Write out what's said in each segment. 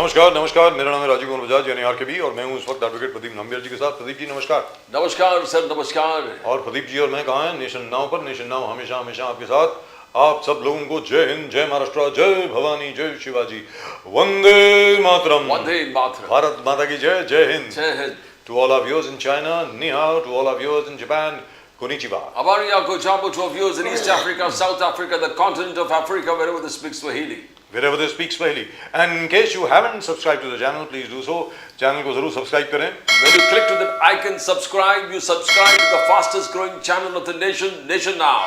नमस्कार नमस्कार, मेरा नाम है राजीव कुमार बजाज यानी आरकेबी और मैं हूं इस वक्त एडवोकेट प्रदीप नंबियार जी के साथ। प्रदीप जी नमस्कार। नमस्कार सर, नमस्कार। और प्रदीप जी और मैं कहाँ हैं? नेशन नाउ पर। नेशन नाउ हमेशा हमेशा आपके साथ। आप सब लोगों को जय हिंद, जय महाराष्ट्र, जय भवानी, जय शिवाजी, वंदे मातरम। वंदे मातरम। भारत माता की जय, जय हिंद। जय Hind. To all our viewers in China, ni hao. To all our viewers in Japan, konnichiwa. Abariya Gojambo to our viewers in East Africa, South Africa, the continent of Africa, wherever they speak Swahili. Wherever they speak Swahili. And in case you haven't subscribed to the channel, please do so. Channel को जरूर subscribe करें. When you click to that icon, subscribe, you subscribe to the fastest growing channel of the nation, Nation Now.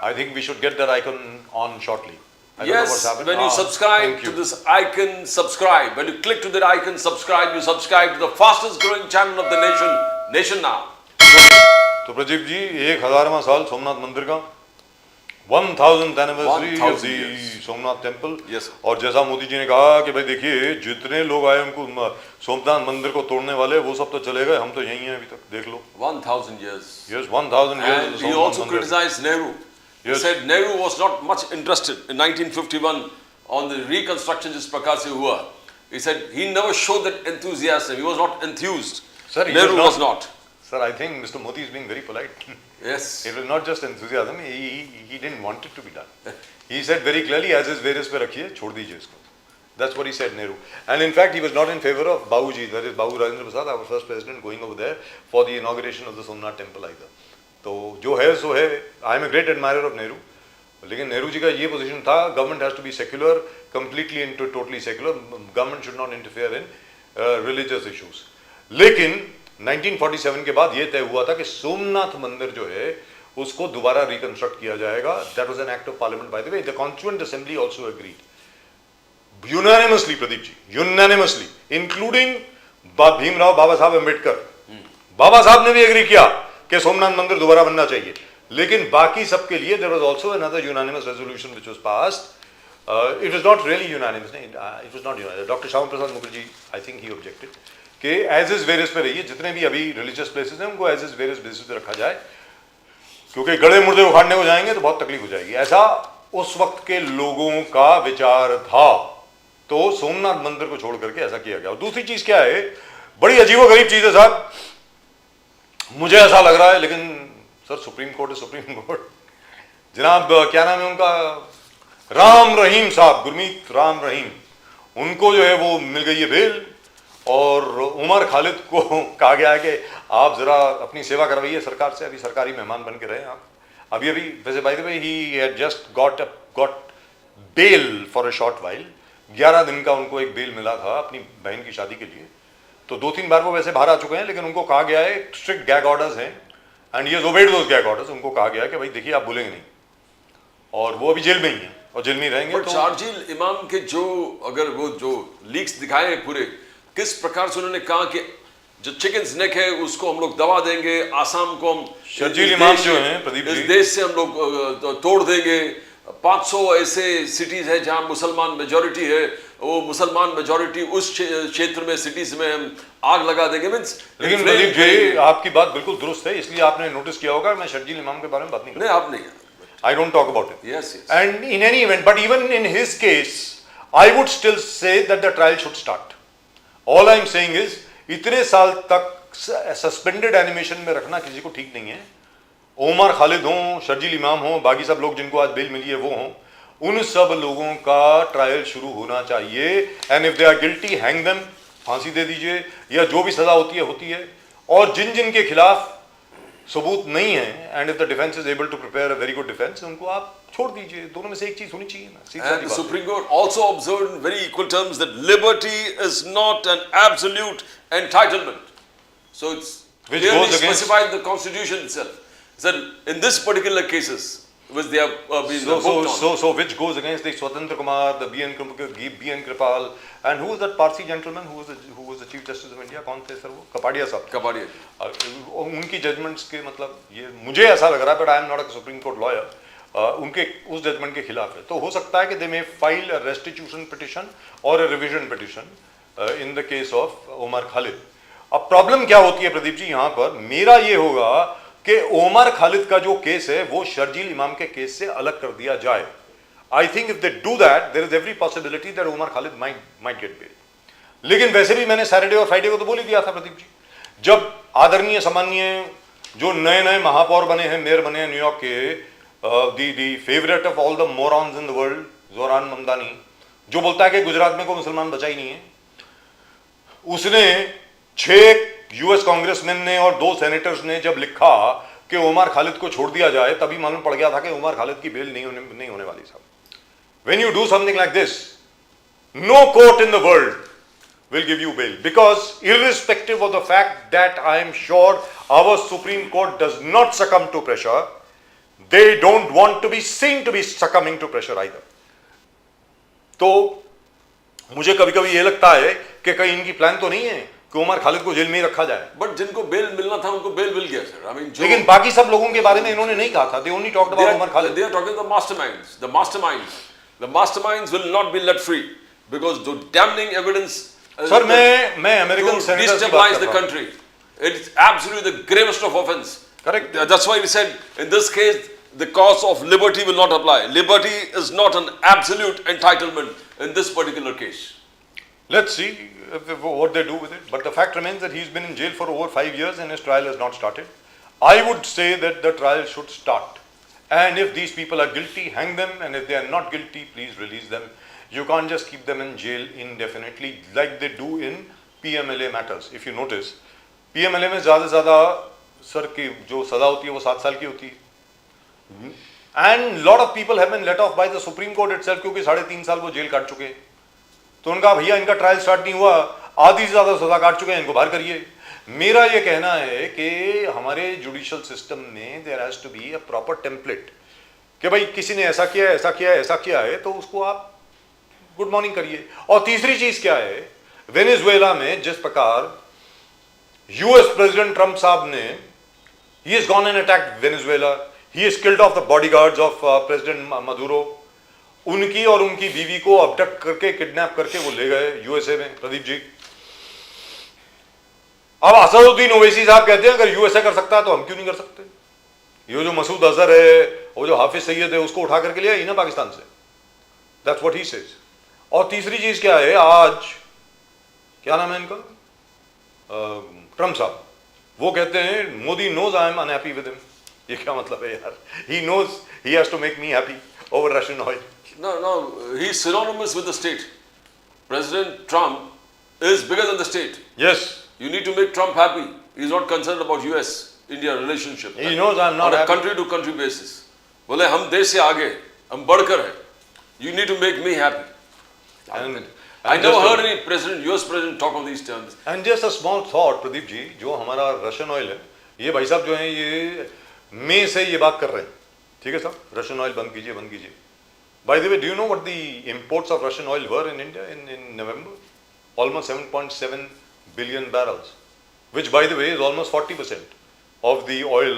I think we should get that icon on shortly. I don't know what's Yes, happened. when you subscribe to this icon, subscribe. When you click to that icon, subscribe, you subscribe to the fastest growing channel of the nation, Nation Now. तो प्रदीप जी 1000वां साल सोमनाथ मंदिर का 1000th anniversary of the Somnath temple. Yes, और जैसा मोदी जी ने कहा कि भाई देखिए जितने लोग आए उनको सोमनाथ मंदिर को तोड़ने वाले वो सब तो चले गए, हम तो यहीं हैं अभी तक, देख लो। 1000 years. Yes, 1000 years. And he also criticized Nehru. He said Nehru was not much interested in 1951 on the reconstruction जिस प्रकार से हुआ. He said he never showed that enthusiasm. He was not enthused. Sir, Nehru was not. Sir, I think Mr. Modi is being very polite. Yes. It was not just enthusiasm. He didn't want it to be done. He said very clearly, as is various पे रखिए, छोड़ दीजिए इसको. That's what he said, Nehru. And in fact, he was not in favor of Babuji, that is Babu Rajendra Prasad, our first president, going over there for the inauguration of the Somnath temple either. तो जो है सो है. I am a great admirer of Nehru. लेकिन नेहरू जी का ये position था, government has to be secular, completely into totally secular. Government should not interfere in religious issues. लेकिन 1947 के बाद ये तय हुआ था कि सोमनाथ मंदिर जो है उसको दोबारा रिकंस्ट्रक्ट किया जाएगा. That was an act of parliament by the way. The constituent assembly also agreed unanimously, Pradeep ji, unanimously, including Bhimrao Baba Saheb Ambedkar. बाबा साहब ने भी एग्री किया कि सोमनाथ मंदिर दोबारा बनना चाहिए. लेकिन बाकी सबके लिए there was also another unanimous resolution which was passed. It was not really unanimous. It was not unanimous. Doctor Shyama Prasad Mukherjee, I think he objected कि एज इज वेरियस पे रहिए. जितने भी अभी रिलीजियस प्लेसेस हैं उनको एज इज वेरियस बेसिस पे रखा जाए, क्योंकि गड़े मुर्दे उखाड़ने को जाएंगे तो बहुत तकलीफ हो जाएगी. ऐसा उस वक्त के लोगों का विचार था. तो सोमनाथ मंदिर को छोड़ करके ऐसा किया गया. और दूसरी चीज क्या है, बड़ी अजीबोगरीब चीज है साहब, मुझे ऐसा लग रहा है, लेकिन सर सुप्रीम कोर्ट है सुप्रीम कोर्ट. जनाब क्या नाम है उनका, राम रहीम साहब, गुरमीत राम रहीम, उनको जो है वो मिल गई है बेल. और उमर खालिद को कहा गया है कि आप जरा अपनी सेवा करवाइए सरकार से, अभी सरकारी मेहमान बन के रहे आप. अभी वैसे by the way he had just got bail for a short while. 11 दिन का उनको एक बेल मिला था अपनी बहन की शादी के लिए. तो 2-3 बार वो वैसे बाहर आ चुके हैं, लेकिन उनको कहा गया है, स्ट्रिक्ट गैग ऑर्डर्स हैं and he has obeyed those gag orders. उनको कहा गया है कि भाई देखिए आप बोलेंगे नहीं, और वो अभी जेल में ही हैं और जेल में ही रहेंगे. तो शारजील इमाम के जो अगर वो जो लीक्स दिखाए पूरे, किस प्रकार से उन्होंने कहा कि जो चिकन स्नेक है उसको हम लोग दबा देंगे, आसाम को हम शर्जील इमाम जो हैं प्रदीप जी, इस देश से हम लोग तोड़ देंगे. 500 ऐसे सिटीज है जहां मुसलमान मेजॉरिटी है, वो मुसलमान मेजॉरिटी उस क्षेत्र में सिटीज में हम आग लगा देंगे. मींस लेकिन प्रदीप जी आपकी बात बिल्कुल दुरुस्त है, इसलिए आपने नोटिस किया होगा मैं शर्जील इमाम के बारे में बात नहीं नहीं, आप नहीं. I don't talk about it. Yes. And in any event, but even in his case, I would still say that the trial should start. All I am saying is, इतने साल तक सस्पेंडेड एनिमेशन में रखना किसी को ठीक नहीं है. उमर खालिद हों, शर्जील इमाम हों, बाकी सब लोग जिनको आज बेल मिली है वो हों, उन सब लोगों का ट्रायल शुरू होना चाहिए. And if they are guilty, hang them, फांसी दे दीजिए, या जो भी सजा होती है. और जिन जिन के खिलाफ सबूत नहीं है, and if the defence is able to prepare a very good defence, उनको आप छोड़ दीजिए. दोनों में से एक चीज होनी चाहिए ना. And the Supreme Court also observed in very equal terms that liberty is not an absolute entitlement. So it's which clearly goes against specified in the Constitution itself. That in this particular cases, which they have been booked on. So which goes against the Swatantra Kumar, the B.N. Kripal, and who was that Parsi gentleman who was the Chief Justice of India? कौन थे sir वो? कपाड़िया साहब. कपाड़िया. उनकी judgements के मतलब ये मुझे ऐसा लग रहा है, but I am not a Supreme Court lawyer. उनके उस जजमेंट के खिलाफ है. तो हो सकता है कि they may file a restitution petition और a revision petition in the case of Umar Khalid. अब प्रॉब्लम क्या होती है प्रदीप जी यहाँ पर, मेरा ये होगा कि उमर खालिद का जो केस है वो शर्जील इमाम के केस से अलग कर दिया जाए. I think if they do that, there is every possibility that Umar Khalid might get bail. लेकिन वैसे भी मैंने सैटरडे और फ्राइडे को तो बोल ही दिया था प्रदीप जी, जब आदरणीय सम्मानीय जो नए नए महापौर बने हैं, मेयर बने हैं न्यूयॉर्क के, the favourite of all the morons in the world, Zohran Mamdani, जो बोलता है कि गुजरात में कोई मुसलमान बचा ही नहीं है, उसने 6 यूएस कांग्रेसमैन ने और 2 सेनेटर्स ने जब लिखा कि उमर खालिद को छोड़ दिया जाए, तभी मालूम पड़ गया था कि उमर खालिद की बेल नहीं होने वाली साहब. When you do something like this, no court in the world will give you bail, because irrespective of the fact that I am sure our Supreme Court does not succumb to pressure, they don't want to be seen to be succumbing to pressure either. तो मुझे कभी कभी ये लगता है कि कहीं इनकी प्लान तो नहीं है कि उमर खालिद को जेल में ही रखा जाए. बट जिनको बेल मिलना था उनको बेल मिल गया सर. आई मीन लेकिन बाकी सब लोगों के बारे में इन्होंने नहीं कहा था. They only talked about Umar Khalid. They are talking the masterminds. The masterminds will not be let free because the damning evidence. Sir मैं अमेरिकन सेनेटर की बात destabilize the country. It's absolutely the gravest of offense. Correct. That's why we said in this case the cause of liberty will not apply. Liberty is not an absolute entitlement in this particular case. Let's see what they do with it. But the fact remains that he's been in jail for over 5 years and his trial has not started. I would say that the trial should start. And if these people are guilty, hang them. And if they are not guilty, please release them. You can't just keep them in jail indefinitely like they do in PMLA matters. If you notice, PMLA में ज़्यादा sir की जो सज़ा होती है वो 7 साल की होती है. And lot of people have been let off by the Supreme Court itself क्योंकि 3.5 साल वो जेल काट चुके हैं. तो उनका भैया इनका ट्रायल स्टार्ट नहीं हुआ, आधी से ज़्यादा सज़ा काट चुके हैं, इनको बाहर करिए. मेरा ये कहना है कि हमारे जुडिशियल सिस्टम में there has to be a proper template कि भाई किसी ने ऐसा किया ऐसा किया है तो उसको आप गुड मॉर्निंग करिए. और तीसरी चीज़ क्या है, वेनेजुएला में जिस प्रकार यूएस प्रेसिडेंट ट्रंप साहब ने he has gone and attacked Venezuela, he has killed of the bodyguards of president Maduro, उनकी और उनकी बीवी को अबडक्ट करके किडनैप करके वो ले गए यूएसए में. प्रदीप जी, अब असदुद्दीन ओवैसी साहब कहते हैं अगर यूएसए कर सकता है तो हम क्यों नहीं कर सकते. ये जो मसूद अजहर है, वो जो हाफिज सईद है, उसको उठा करके लिया ही ना पाकिस्तान से. That's what he says. और तीसरी चीज क्या है, आज क्या नाम है इनका, ट्रम्प साहब, वो कहते हैं Modi knows I am unhappy with him. ये क्या मतलब है यार? He knows he has to make me happy over Russian oil. No, he's synonymous with the state. President Trump is bigger than the state. Yes. You need to make Trump happy. He's not concerned about US-India relationship. He knows I'm not on a happy. country-to-country basis. बोले हम देश से आगे, हम बढ़कर हैं. You need to make me happy. And I never heard any president, US president, talk on these terms. And just a small thought, Pradeep ji, जो हमारा रशियन ऑयल है, ये भाई साहब जो हैं ये मई से ये बात कर रहे हैं, ठीक है साहब, रशियन ऑयल बंद कीजिए. By the way, do you know what the imports of Russian oil were in India in November? Almost 7.7 billion barrels, which by the way is almost 40% of the oil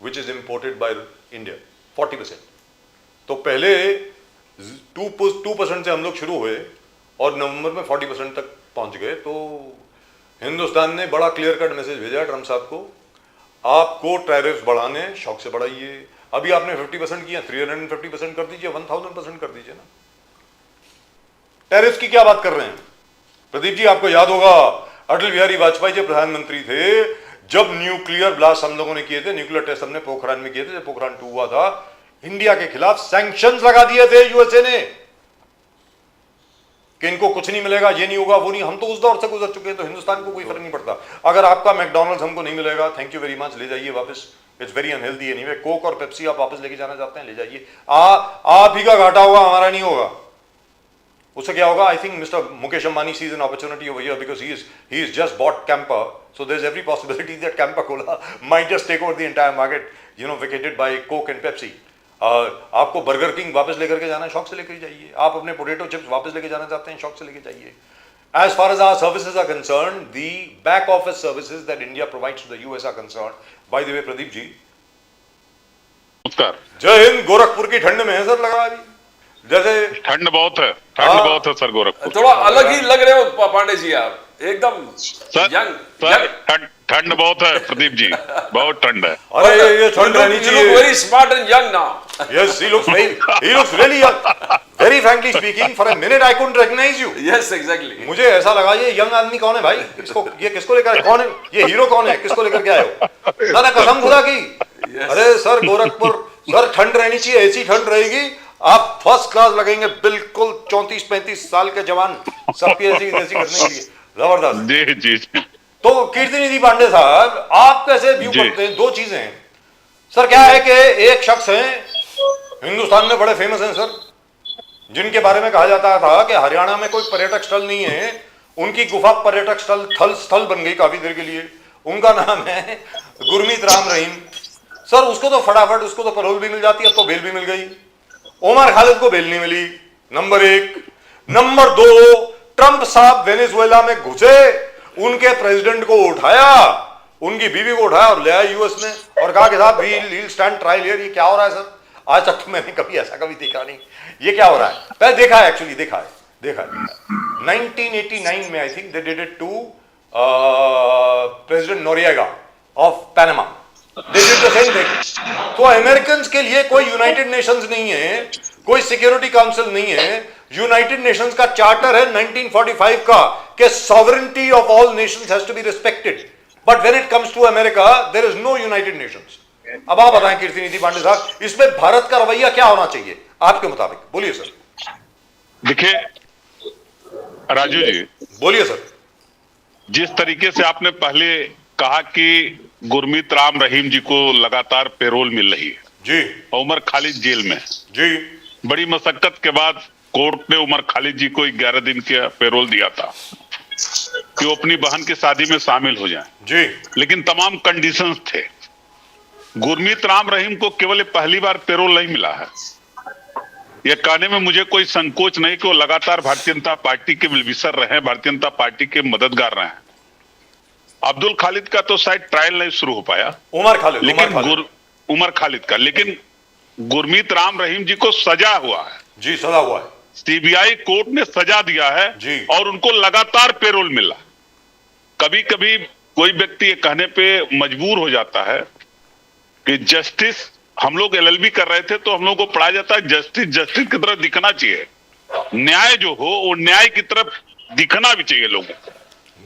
which is imported by India. 40%. तो पहले 2% से हम लोग शुरू हुए और नवंबर में 40% तक पहुंच गए. तो हिंदुस्तान ने बड़ा क्लियर कट मैसेज भेजा ट्रम्प साहब को, आपको टैरिफ्स बढ़ाने, शौक से बढ़ाइए. अभी आपने 50% किया, 350% कर दीजिए, 1000% कर दीजिए ना. टैरिफ की क्या बात कर रहे हैं प्रदीप जी? आपको याद होगा अटल बिहारी वाजपेयी जब प्रधानमंत्री थे, जब न्यूक्लियर ब्लास्ट हम लोगों ने किए थे, न्यूक्लियर टेस्ट हमने पोखरान में किए थे, जब पोखरान 2 हुआ था, इंडिया के खिलाफ सैंक्शंस लगा दिए थे यूएसए ने कि इनको कुछ नहीं मिलेगा, ये नहीं होगा, वो नहीं. हम तो उस दौर से गुजर चुके हैं, तो हिंदुस्तान को कोई फर्क नहीं पड़ता. अगर आपका मैकडॉनल्ड्स हमको नहीं मिलेगा, थैंक यू वेरी मच, ले जाइए वापस. It's very unhealthy anyway. Coke और पेप्सी आप वापस लेके जाना चाहते हैं, ले जाइए. आप ही का घाटा होगा, हमारा नहीं होगा. उससे क्या होगा? I think mister Mukesh Ambani sees an opportunity over here because he is just bought Campa, so there is every possibility that Campa Cola might just take over the entire market, you know, vacated by Coke and Pepsi. आपको Burger King वापस लेकर के जाना है, शौक से लेकर जाइए. आप अपने पोटैटो चिप्स वापस लेके जाना चाहते हैं, शौक से लेके जाइए. As far as our services are concerned, the back office services that India provides to the US are concerned. By the way, Pradeep ji, नमस्कार. जय हिंद. गोरखपुर की ठंड में है सर लगा अभी, जैसे ठंड बहुत है, ठंड बहुत है सर गोरखपुर. थोड़ा अलग ही लग रहे हो पांडे जी आप. एकदम सर यंग सर ठंड बहुत है प्रदीप जी, बहुत ठंड है। अरे ये ठंड रहनी चाहिए। Very smart and young now. Yes, he looks really young. Very frankly speaking, for a minute I couldn't recognize you. Yes exactly. मुझे ऐसा लगा ये यंग आदमी कौन है भाई, ये किसको लेकर, कौन है ये हीरो, कौन है, किसको लेकर के आए हो? ना कसम खुदा की। अरे सर गोरखपुर, सर ठंड रहनी चाहिए, ऐसी ठंड रहेगी आप फर्स्ट क्लास लगेंगे, बिल्कुल 34-35 साल के जवान, सबकी ऐसी करने के लिए जबरदस्त। जी जी जी। तो कीर्तिनिधि पांडे साहब, आप कैसे व्यू जी। करते हैं? दो चीजें हैं सर, क्या है कि एक शख्स हैं हिंदुस्तान में बड़े फेमस हैं सर, जिनके बारे में कहा जाता था कि हरियाणा में कोई पर्यटक स्थल नहीं है, उनकी गुफा पर्यटक स्थल बन गई काफी देर के लिए। उनका नाम है गुरमीत राम रहीम सर। उसको तो फटाफट, उसको तो पैरोल भी मिल जाती है, अब तो बेल भी मिल गई। उमर खालिद को बेल नहीं मिली, नंबर एक। नंबर दो, ट्रंप साहब वेनेजुएला में घुसे, उनके प्रेसिडेंट को उठाया, उनकी बीवी को उठाया और ले आया यूएस में और कहा कि साहब वील स्टैंड ट्रायल हियर। ये क्या हो रहा है सर? आज तक तो मैंने कभी ऐसा कभी देखा नहीं। ये क्या हो रहा है? पहले देखा है, एक्चुअली देखा है 1989 में I think they did it to President Noriega of Panama. They did the same thing. तो अमेरिकन के लिए कोई यूनाइटेड नेशंस नहीं है, कोई सिक्योरिटी काउंसिल नहीं है। यूनाइटेड नेशंस का चार्टर है 1945 का कि sovereignty of all nations has to be respected, but when it comes to America there is no United Nations. अब आप बताएं कीर्तिनिधि पांडे साहब, इसमें भारत का रवैया क्या होना चाहिए आपके मुताबिक? बोलिए सर। देखिए राजू जी, बोलिए सर। जिस तरीके से आपने पहले कहा कि गुरमीत राम रहीम जी को लगातार पेरोल मिल रही है जी, उमर खालिद जेल में, जी, बड़ी मशक्कत के बाद कोर्ट ने उमर खालिद जी को 11 दिन का पेरोल दिया था कि वो अपनी बहन की शादी में शामिल हो जाएं, जी, लेकिन तमाम कंडीशंस थे। गुरमीत राम रहीम को केवल पहली बार पेरोल नहीं मिला है। यह कहने में मुझे कोई संकोच नहीं कि वो लगातार भारतीय जनता पार्टी के विलविसर रहे, भारतीय जनता पार्टी के मददगार रहे हैं। अब्दुल खालिद का तो शायद ट्रायल नहीं शुरू हो पाया, उमर खालिद, लेकिन उमर खालिद का, लेकिन गुरमीत राम रहीम जी को सजा हुआ है। जी, सजा हुआ है। सीबीआई कोर्ट ने सजा दिया है जी। और उनको लगातार पेरोल मिला। कभी कभी कोई व्यक्ति ये कहने पे मजबूर हो जाता है कि जस्टिस, हम लोग एलएलबी कर रहे थे तो हम लोग को पढ़ाया जाता है जस्टिस जस्टिस की तरफ दिखना चाहिए, न्याय जो हो वो न्याय की तरफ दिखना भी चाहिए लोगों को।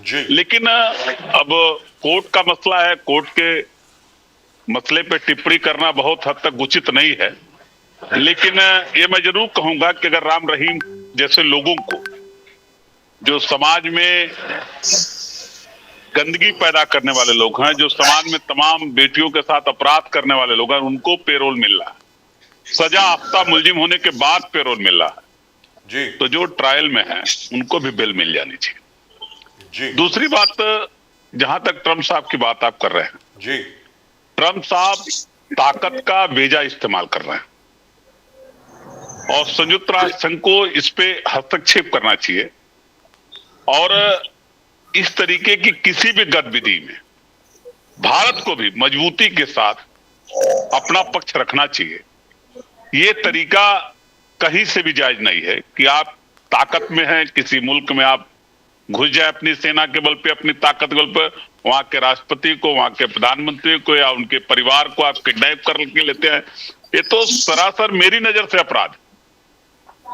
जी, लेकिन अब कोर्ट का मसला है, कोर्ट के मसले पे टिप्पणी करना बहुत हद तक उचित नहीं है। लेकिन ये मैं जरूर कहूंगा कि अगर राम रहीम जैसे लोगों को, जो समाज में गंदगी पैदा करने वाले लोग हैं, जो समाज में तमाम बेटियों के साथ अपराध करने वाले लोग हैं, उनको पेरोल मिल रहा है, सजा याफ्ता मुलजिम होने के बाद पेरोल मिल रहा है जी, तो जो ट्रायल में है उनको भी बेल मिल जानी चाहिए। जी, दूसरी बात, जहां तक ट्रंप साहब की बात आप कर रहे हैं, जी, ट्रंप साहब ताकत का बेजा इस्तेमाल कर रहे हैं और संयुक्त राष्ट्र संघ को इस पे हस्तक्षेप करना चाहिए और इस तरीके की किसी भी गतिविधि में भारत को भी मजबूती के साथ अपना पक्ष रखना चाहिए। ये तरीका कहीं से भी जायज नहीं है कि आप ताकत में हैं, किसी मुल्क में आप घुस जाए अपनी सेना के बल पे, अपनी ताकत के बल पे, वहां के राष्ट्रपति को, वहां के प्रधानमंत्री को या उनके परिवार को आप किडनैप करके लेते हैं। ये तो सरासर मेरी नजर से अपराध है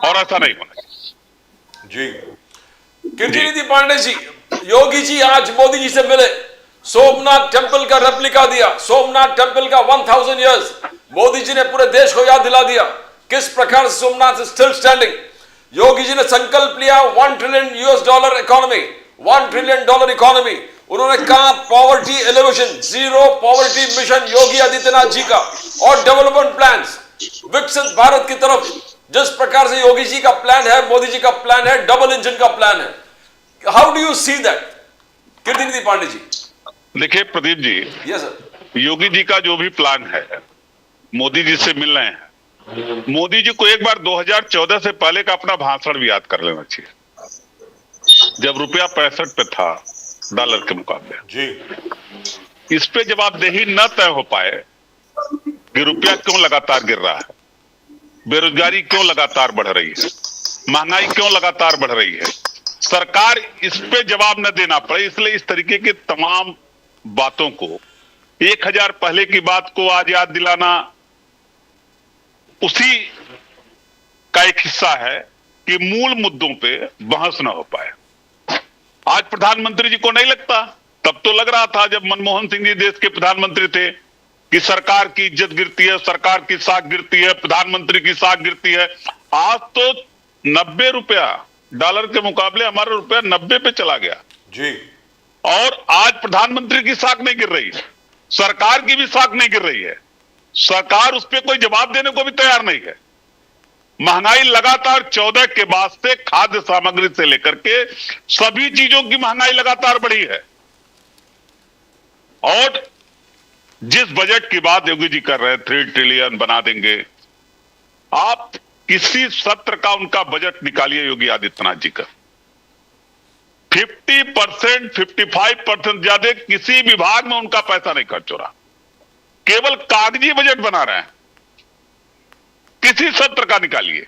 और ऐसा नहीं होना चाहिए। जी। कीर्तिनिधि पांडे जी, योगी जी आज मोदी जी से मिले, सोमनाथ टेंपल का रेप्लिका दिया, सोमनाथ टेंपल का 1000 इयर्स मोदी जी ने पूरे देश को याद दिला दिया किस प्रकार से Somnath is still standing. Yogi ji ने संकल्प लिया $1 ट्रिलियन इकोनॉमी, $1 ट्रिलियन इकोनॉमी। उन्होंने कहा poverty alleviation, zero poverty mission Yogi Adityanath ji का और डेवलपमेंट प्लान्स, विकसित भारत की तरफ जिस प्रकार से योगी जी का प्लान है, मोदी जी का प्लान है, डबल इंजन का प्लान है। How do you see that Kirtinidhi Pandey ji? देखिए प्रदीप जी, यस सर। योगी जी का जो भी प्लान है, मोदी जी से मिल रहे हैं, मोदी जी को एक बार 2014 से पहले का अपना भाषण भी याद कर लेना चाहिए, जब रुपया 65 पे था डॉलर के मुकाबले। जी, इस पे जवाबदेही न तय हो पाए कि रुपया क्यों लगातार गिर रहा है, बेरोजगारी क्यों लगातार बढ़ रही है, महंगाई क्यों लगातार बढ़ रही है, सरकार इस पे जवाब न देना पड़े, इसलिए इस तरीके की तमाम बातों को, 1000 पहले की बात को आज याद दिलाना उसी का एक हिस्सा है कि मूल मुद्दों पे बहस न हो पाए। आज प्रधानमंत्री जी को नहीं लगता, तब तो लग रहा था जब मनमोहन सिंह जी देश के प्रधानमंत्री थे कि सरकार की इज्जत गिरती है, सरकार की साख गिरती है, प्रधानमंत्री की साख गिरती है। आज तो 90 रुपया डॉलर के मुकाबले हमारा रुपया 90 पे चला गया जी। और आज प्रधानमंत्री की साख नहीं गिर रही, सरकार की भी साख नहीं गिर रही है। सरकार उस पर कोई जवाब देने को भी तैयार नहीं है। महंगाई लगातार 14 के बाद से खाद्य सामग्री से लेकर के सभी चीजों की महंगाई लगातार बढ़ी है। और जिस बजट की बात योगी जी कर रहे हैं, 3 ट्रिलियन बना देंगे, आप किसी सत्र का उनका बजट निकालिए योगी आदित्यनाथ जी का, 50%, 55% ज्यादा किसी विभाग में उनका पैसा नहीं खर्च हो रहा, केवल कागजी बजट बना रहे हैं। किसी सत्र का निकालिए।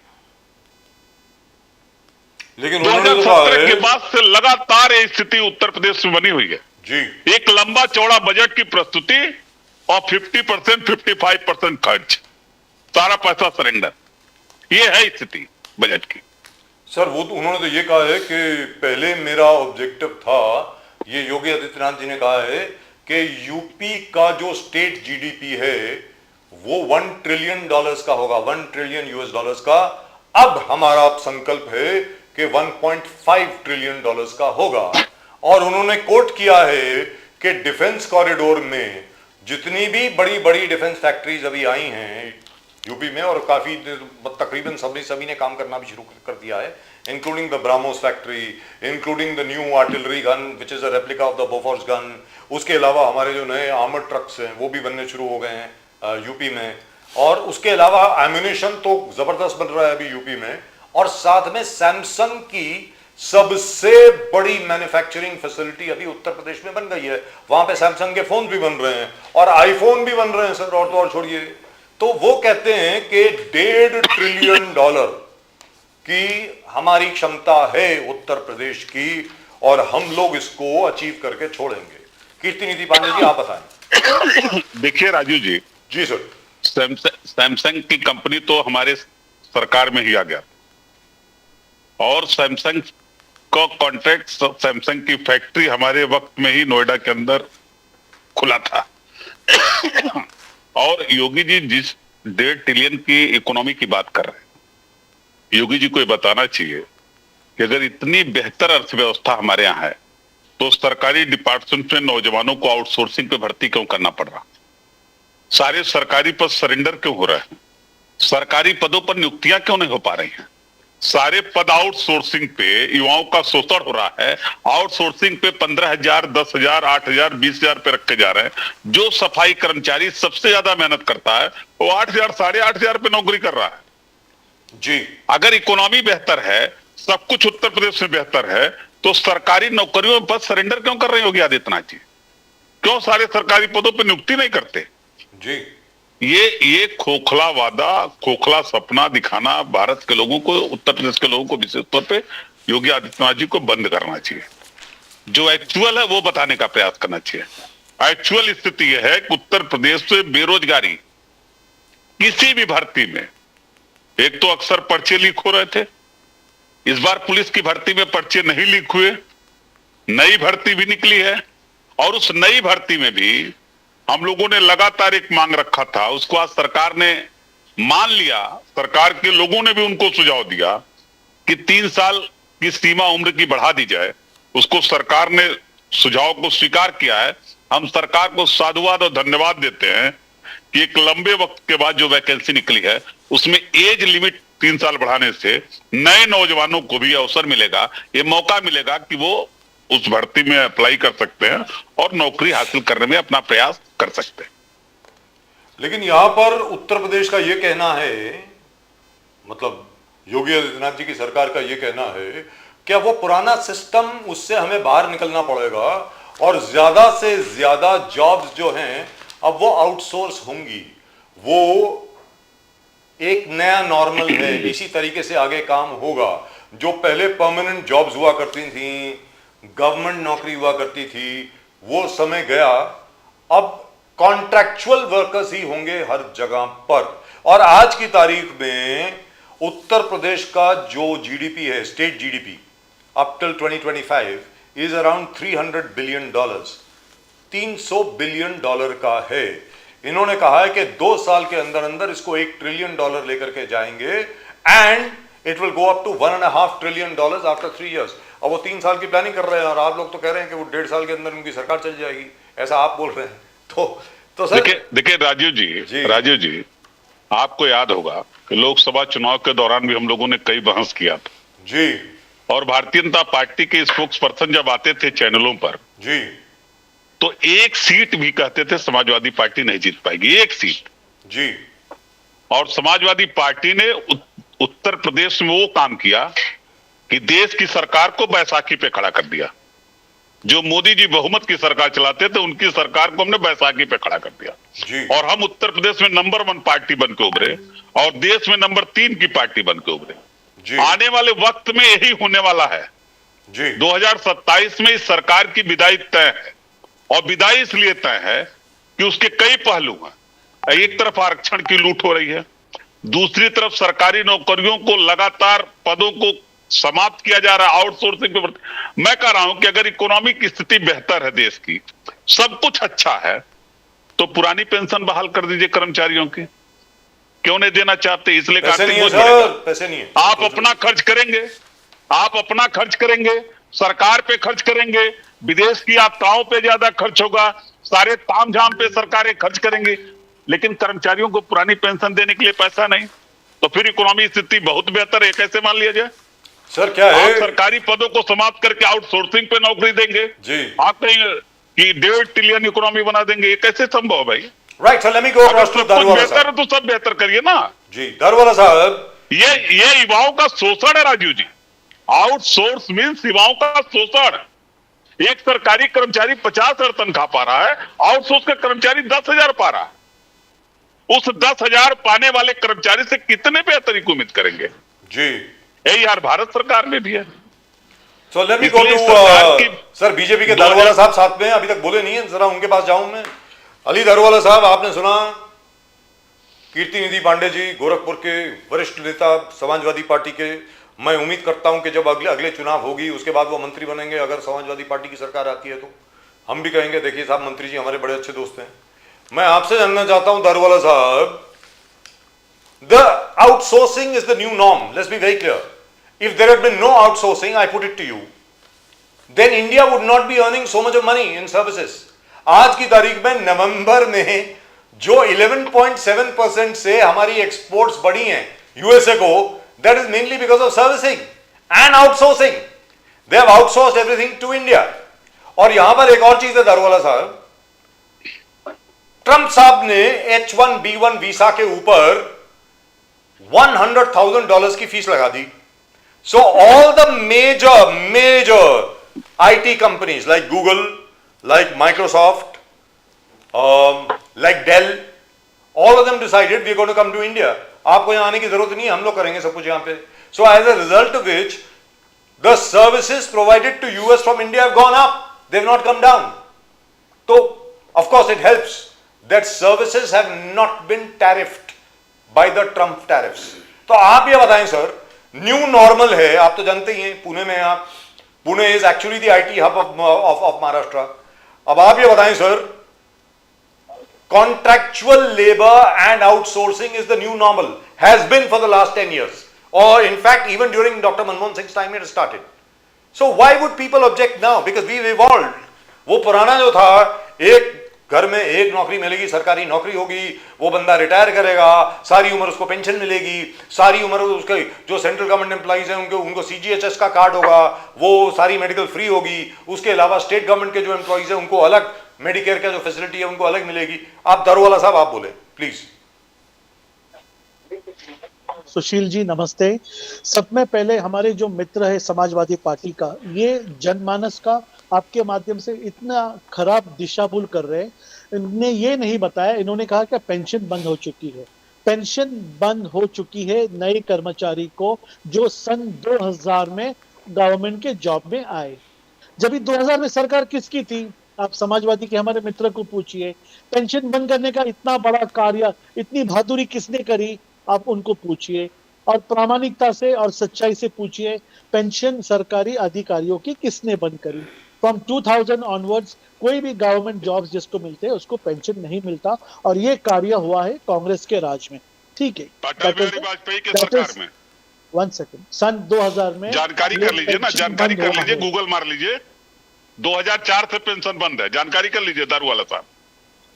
लेकिन उन्होंने तो कहा 2017 के है बाद से लगातार ये स्थिति उत्तर प्रदेश में बनी हुई है जी, एक लंबा चौड़ा बजट की प्रस्तुति और 50%, 55% खर्च, सारा पैसा सरेंडर, ये है स्थिति बजट की। सर वो तो उन्होंने तो ये कहा है कि पहले मेरा ऑब्जेक्टिव था, ये योगी आदित्यनाथ जी ने कहा है कि यूपी का जो स्टेट जीडीपी है वो $1 ट्रिलियन का होगा, $1 ट्रिलियन का। अब हमारा संकल्प है कि $1.5 ट्रिलियन का होगा। और उन्होंने कोट किया है कि डिफेंस कॉरिडोर में जितनी भी बड़ी बड़ी डिफेंस फैक्ट्रीज अभी आई हैं यूपी में, और काफी तकरीबन सभी ने काम करना भी शुरू कर दिया है, including the BrahMos factory, including the new artillery gun which is a replica of the Bofors gun. उसके अलावा हमारे जो नए आर्मर्ड ट्रक्स हैं वो भी बनने शुरू हो गए हैं यूपी में। और उसके अलावा एम्यूनिशन तो जबरदस्त बन रहा है अभी यूपी में। और साथ में सैमसंग की सबसे बड़ी मैन्युफैक्चरिंग फैसिलिटी अभी उत्तर प्रदेश में बन गई है, वहां पे सैमसंग के फोन भी बन रहे हैं और आईफोन भी बन रहे हैं सर। और तो और छोड़िए, तो वो कहते हैं कि $1.5 ट्रिलियन की हमारी क्षमता है उत्तर प्रदेश की और हम लोग इसको अचीव करके छोड़ेंगे। कीर्तिनिधि पांडे जी आप बताएं। देखिए राजू जी सर, सैमसंग की कंपनी तो हमारे सरकार में ही आ गया और सैमसंग का कॉन्ट्रैक्ट, सैमसंग की फैक्ट्री हमारे वक्त में ही नोएडा के अंदर खुला था। और योगी जी जिस 1.5 ट्रिलियन की इकोनॉमी की बात कर रहे हैं, योगी जी को ये बताना चाहिए कि अगर इतनी बेहतर अर्थव्यवस्था हमारे यहाँ है तो सरकारी डिपार्टमेंट में नौजवानों को आउटसोर्सिंग पे भर्ती क्यों करना पड़ रहा? सारे सरकारी पद सरेंडर क्यों हो रहे हैं? सरकारी पदों पर नियुक्तियां क्यों नहीं हो पा रही हैं? सारे पद आउटसोर्सिंग पे युवाओं का शोषण हो रहा है। आउटसोर्सिंग पे 15,000, 10,000, 8,000, 20,000 पे रखे जा रहे हैं। जो सफाई कर्मचारी सबसे ज्यादा मेहनत करता है वो 8,000, 8,500 पे नौकरी कर रहा है जी। अगर इकोनॉमी बेहतर है, सब कुछ उत्तर प्रदेश में बेहतर है, तो सरकारी नौकरियों में पद सरेंडर क्यों कर रहे होगी आदित्यनाथ जी? क्यों सारे सरकारी पदों पर नियुक्ति नहीं करते जी? ये खोखला वादा, खोखला सपना दिखाना भारत के लोगों को, उत्तर प्रदेश के लोगों को विशेष तौर पे योगी आदित्यनाथ जी को बंद करना चाहिए। जो एक्चुअल है वो बताने का प्रयास करना चाहिए। एक्चुअल स्थिति यह है कि उत्तर प्रदेश से बेरोजगारी किसी भी भर्ती में, एक तो अक्सर पर्चे लीक हो रहे थे, इस बार पुलिस की भर्ती में पर्चे नहीं लीक हुए, नई भर्ती भी निकली है और उस नई भर्ती में भी हम लोगों ने लगातार एक मांग रखा था, उसको आज सरकार ने मान लिया। सरकार के लोगों ने भी उनको सुझाव दिया कि 3 साल की सीमा उम्र की बढ़ा दी जाए। उसको सरकार ने सुझाव को स्वीकार किया है। हम सरकार को साधुवाद और धन्यवाद देते हैं कि एक लंबे वक्त के बाद जो वैकेंसी निकली है उसमें एज लिमिट 3 साल बढ़ाने से नए नौजवानों को भी अवसर मिलेगा, ये मौका मिलेगा कि वो उस भर्ती में अप्लाई कर सकते हैं और नौकरी हासिल करने में अपना प्रयास कर सकते हैं। लेकिन यहां पर उत्तर प्रदेश का यह कहना है, मतलब योगी आदित्यनाथ जी की सरकार का यह कहना है, क्या वो पुराना सिस्टम, उससे हमें बाहर निकलना पड़ेगा और ज्यादा से ज्यादा जॉब्स जो हैं अब वो आउटसोर्स होंगी, वो एक नया नॉर्मल है, इसी तरीके से आगे काम होगा। जो पहले परमानेंट जॉब्स हुआ करती थी, गवर्नमेंट नौकरी हुआ करती थी, वो समय गया। अब कॉन्ट्रैक्चुअल वर्कर्स ही होंगे हर जगह पर। और आज की तारीख में उत्तर प्रदेश का जो जीडीपी है, state GDP up till 2025 is around $300 billion, $300 billion का है। इन्होंने कहा है कि 2 साल के अंदर अंदर इसको $1 ट्रिलियन लेकर के जाएंगे and it will go up to $1.5 trillion after 3 years। अब वो 3 साल की प्लानिंग कर रहे हैं और आप लोग तो कह रहे हैं कि वो 1.5 साल के अंदर उनकी सरकार चल जाएगी, ऐसा आप बोल रहे हैं। तो सर देखिए राजीव जी, आपको याद होगा कि लोकसभा चुनाव के दौरान भी हम लोगों ने कई बहस किया था जी, और भारतीय जनता पार्टी के स्पोक्स पर्सन जब आते थे चैनलों पर जी, तो एक सीट भी कहते थे समाजवादी पार्टी नहीं जीत पाएगी, एक सीट जी, और समाजवादी पार्टी ने उत्तर प्रदेश में वो काम किया कि देश की सरकार को बैसाखी पे खड़ा कर दिया। जो मोदी जी बहुमत की सरकार चलाते थे उनकी सरकार को हमने बैसाखी पे खड़ा कर दिया जी, और हम उत्तर प्रदेश में नंबर 1 पार्टी बन के उभरे और देश में नंबर 3 की पार्टी बन के उभरे। जी, आने वाले वक्त में यही होने वाला है। जी, 2027 में इस सरकार की विदाई तय है और विदाई इसलिए तय है कि उसके कई पहलू हैं। एक तरफ आरक्षण की लूट हो रही है, दूसरी तरफ सरकारी नौकरियों को लगातार पदों को समाप्त किया जा रहा है, आउटसोर्सिंग पे। मैं कह रहा हूं कि अगर इकोनॉमिक स्थिति बेहतर है देश की, सब कुछ अच्छा है, तो पुरानी पेंशन बहाल कर दीजिए कर्मचारियों की। क्यों नहीं देना चाहते? इसलिए पैसे नहीं है आर्थिक बोझ बढ़ेगा। सर, पैसे नहीं है। आप अपना खर्च करेंगे, आप अपना खर्च करेंगे, सरकार पे खर्च करेंगे, विदेश की यात्राओं पे ज्यादा खर्च होगा, सारे तामझाम पे सरकारें खर्च करेंगी, लेकिन कर्मचारियों को पुरानी पेंशन देने के लिए पैसा नहीं। तो फिर इकोनॉमी स्थिति बहुत बेहतर है, कैसे मान लिया जाए? सर क्या आप है, सरकारी पदों को समाप्त करके आउटसोर्सिंग पे नौकरी देंगे जी, आप कहीं कि 1.5 ट्रिलियन इकोनॉमी बना देंगे, ये कैसे संभव है भाई? राइट सर, लेट मी गो अगर अक्रॉस टू सब कुछ दारूवाला बेहतर साहब। है तो सब बेहतर करिए ना। जी, दारूवाला साहब, ये युवाओं का शोषण है राजीव जी। आउटसोर्स मीन्स युवाओं का शोषण। एक सरकारी कर्मचारी 50,000 तनख्वाह पा रहा है, आउटसोर्स का कर्मचारी 10,000 पा रहा है। उस 10,000 पाने वाले कर्मचारी से कितने बेहतरी की उम्मीद करेंगे? जी, यही यार भारत सरकार में भी है। सो लेट मी गो इसलिए टू सरकार की सर बीजेपी के दारूवाला साहब साथ में अभी तक बोले नहीं है, जरा उनके पास जाऊं मैं। अली दारूवाला साहब, आपने सुना कीर्ति निधि पांडे जी गोरखपुर के वरिष्ठ नेता समाजवादी पार्टी के, मैं उम्मीद करता हूं कि जब अगले चुनाव होगी उसके बाद वो मंत्री बनेंगे, अगर समाजवादी पार्टी की सरकार आती है तो हम भी कहेंगे देखिए साहब मंत्री जी हमारे बड़े अच्छे दोस्त हैं। मैं आपसे जानना चाहता हूं दारूवाला साहब, the outsourcing is the new norm, let's be very clear. If there had been no outsourcing, I put it to you, then India would not be earning so much of money in services. आज की तारीख में नवंबर में जो 11.7% से हमारी exports बढ़ी हैं यूएसए को, that is mainly because of servicing and outsourcing. They have outsourced everything to India. और यहां पर एक और चीज है दारूवाला साहब, ट्रंप साहब ने H1B1 वीसा के ऊपर $100,000 की फीस लगा दी। So all the major IT companies like Google, like Microsoft, like Dell, all of them decided we're going to come to India. आपको यहाँ आने की जरूरत नहीं है, हम लोग करेंगे सब कुछ यहाँ पे। So as a result of which, the services provided to US from India have gone up. They've not come down. So of course it helps that services have not been tariffed by the Trump tariffs. तो आप ये बताएं sir, new normal है, आप तो जानते ही हैं, पुणे में आप, Pune is actually the IT hub of Maharashtra. अब आप ये बताएं sir, contractual labour and outsourcing is the new normal, has been for the last 10 years, और in fact even during doctor Manmohan Singh time it started. So why would people object now? Because we evolved. वो पुराना जो था, एक घर में एक नौकरी मिलेगी, सरकारी नौकरी होगी, वो बंदा रिटायर करेगा, सारी उम्र उसको पेंशन मिलेगी, सारी उम्र उसके जो सेंट्रल गवर्नमेंट एम्प्लॉइज हैं उनको CGHS का कार्ड होगा, वो सारी मेडिकल फ्री होगी, उसके अलावा स्टेट गवर्नमेंट के जो एम्प्लॉइज हैं उनको अलग मेडिकेयर का जो फैसिलिटी है उनको अलग मिलेगी। आप दारूवाला साहब आप बोले प्लीज। सुशील जी नमस्ते। सब में पहले हमारे जो मित्र है समाजवादी पार्टी का, ये जनमानस का आपके माध्यम से इतना खराब दिशा भूल कर रहे हैं। इन्होंने ये नहीं बताया, इन्होंने कहा कि पेंशन बंद हो चुकी है। पेंशन बंद हो चुकी है नए कर्मचारी को जो सन 2000 में गवर्नमेंट के जॉब में आए। जब 2000 में सरकार किसकी थी? आप समाजवादी के हमारे मित्र को पूछिए। पेंशन बंद करने का इतना बड़ा कार्य, इतनी बहादुरी किसने करी? आप उनको पूछिए और प्रामाणिकता से और सच्चाई से पूछिए, पेंशन सरकारी अधिकारियों की किसने बंद करी? फ्रॉम 2000 ऑनवर्ड्स कोई भी गवर्नमेंट जॉब्स जिसको मिलते हैं उसको पेंशन नहीं मिलता, और ये कार्य हुआ है कांग्रेस के राज में। ठीक है, अटल बिहारी वाजपेयी के सरकार में। 1 सेकंड, सन 2000 में जानकारी कर लीजिए ना, जानकारी कर लीजिए, है। गूगल मार लीजिए। 2004 से पेंशन बंद है, जानकारी कर लीजिए दारू वाला साहब।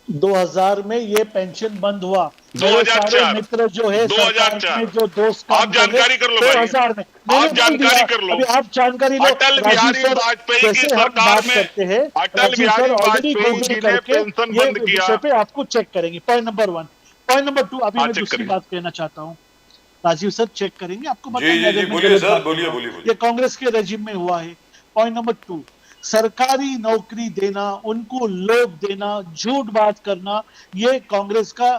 2000 में ये पेंशन बंद हुआ। 2004 मेरे सारे मित्र जो है सरकार 2004 में जो दोस्त काम आप जानकारी कर लो भाई। 2000 में आप जानकारी कर लो। अभी आप जानकारी लो। अटल बिहारी वाजपेयी की सरकार में अटल बिहारी वाजपेयी जी ने पेंशन बंद किया। विषय पे आपको चेक करेंगे। Point number 1। पॉइंट नंबर 2, अभी मैं चेक दूसरी करिए। बात कहना चाहता हूँ। राजीव सर चेक करेंगे, आपको जी, जी, जी, बोलिए सर, बोलिए, बोलिए, बोलिए। ये कांग्रेस के रेजिम में हुआ है। पॉइंट नंबर 2, सरकारी नौकरी देना, उनको लोभ देना, झूठ बात करना, ये कांग्रेस का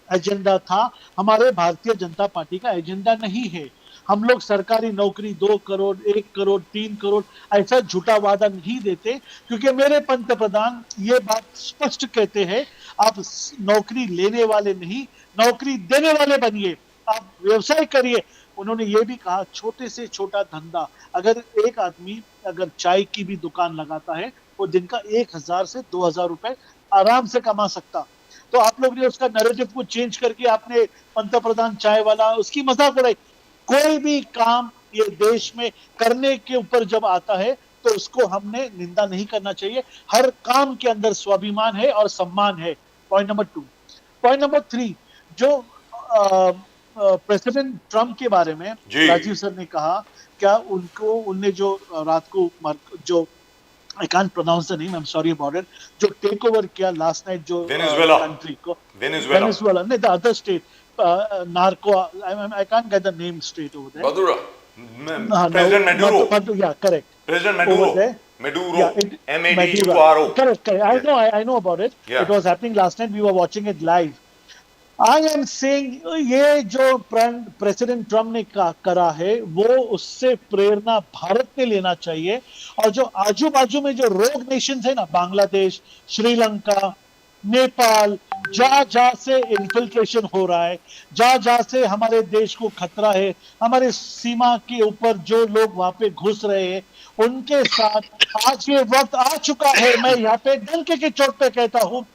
एजेंडा था, हमारे भारतीय जनता पार्टी का एजेंडा नहीं है। हम लोग सरकारी नौकरी 2 करोड़, 1 करोड़, 3 करोड़ ऐसा झूठा वादा नहीं देते, क्योंकि मेरे पंतप्रधान ये बात स्पष्ट कहते हैं, आप नौकरी लेने वाले नहीं, नौकरी देने वाले बनिए, आप व्यवसाय करिए। उन्होंने ये भी कहा, छोटे से छोटा धंधा, अगर एक आदमी अगर चाय की भी दुकान लगाता है, वो दिन का 1000 से 2000 रुपए आराम से कमा सकता। तो आप लोग ने उसका नैरेटिव को चेंज करके आपने पंतप्रधान चाय वाला, उसकी मजाक उड़ाई। कोई भी काम ये देश में करने के ऊपर जब आता है तो उसको हमने निंदा नहीं करना चाहिए। हर काम के अंदर स्वाभिमान है और सम्मान है। Point number 2। पॉइंट नंबर 3, जो प्रेसिडेंट ट्रम्प के बारे में जी। राजीव सर ने कहा, क्या उनने जो रात को जो I can't pronounce the name, I'm sorry about it, जो टेक ओवर किया लास्ट नाइट, जो वेनेजुएला। कंट्री को, वेनेजुएला। नहीं, the other state, narco, I can't get the name straight over there. Madura. President Maduro. Yeah, correct. President Over Maduro. there. Maduro. Yeah, M-A-D-U-R-O. Correct. Yes. I know about it. Yeah. It was happening last night. We were watching it live. I am saying ये जो president Trump ने करा है, वो उससे प्रेरणा भारत ने लेना चाहिए। और जो आजू बाजू में जो रोग नेशंस है ना, बांग्लादेश, श्रीलंका, नेपाल, जहां से इन्फिल्ट्रेशन हो रहा है, जहां से हमारे देश को खतरा है, हमारे सीमा के ऊपर जो लोग वहां पे घुस रहे हैं, उनके साथ आज ये वक्त आ चुका है। मैं यहाँ पे डंके के चोट पे कहता हूँ,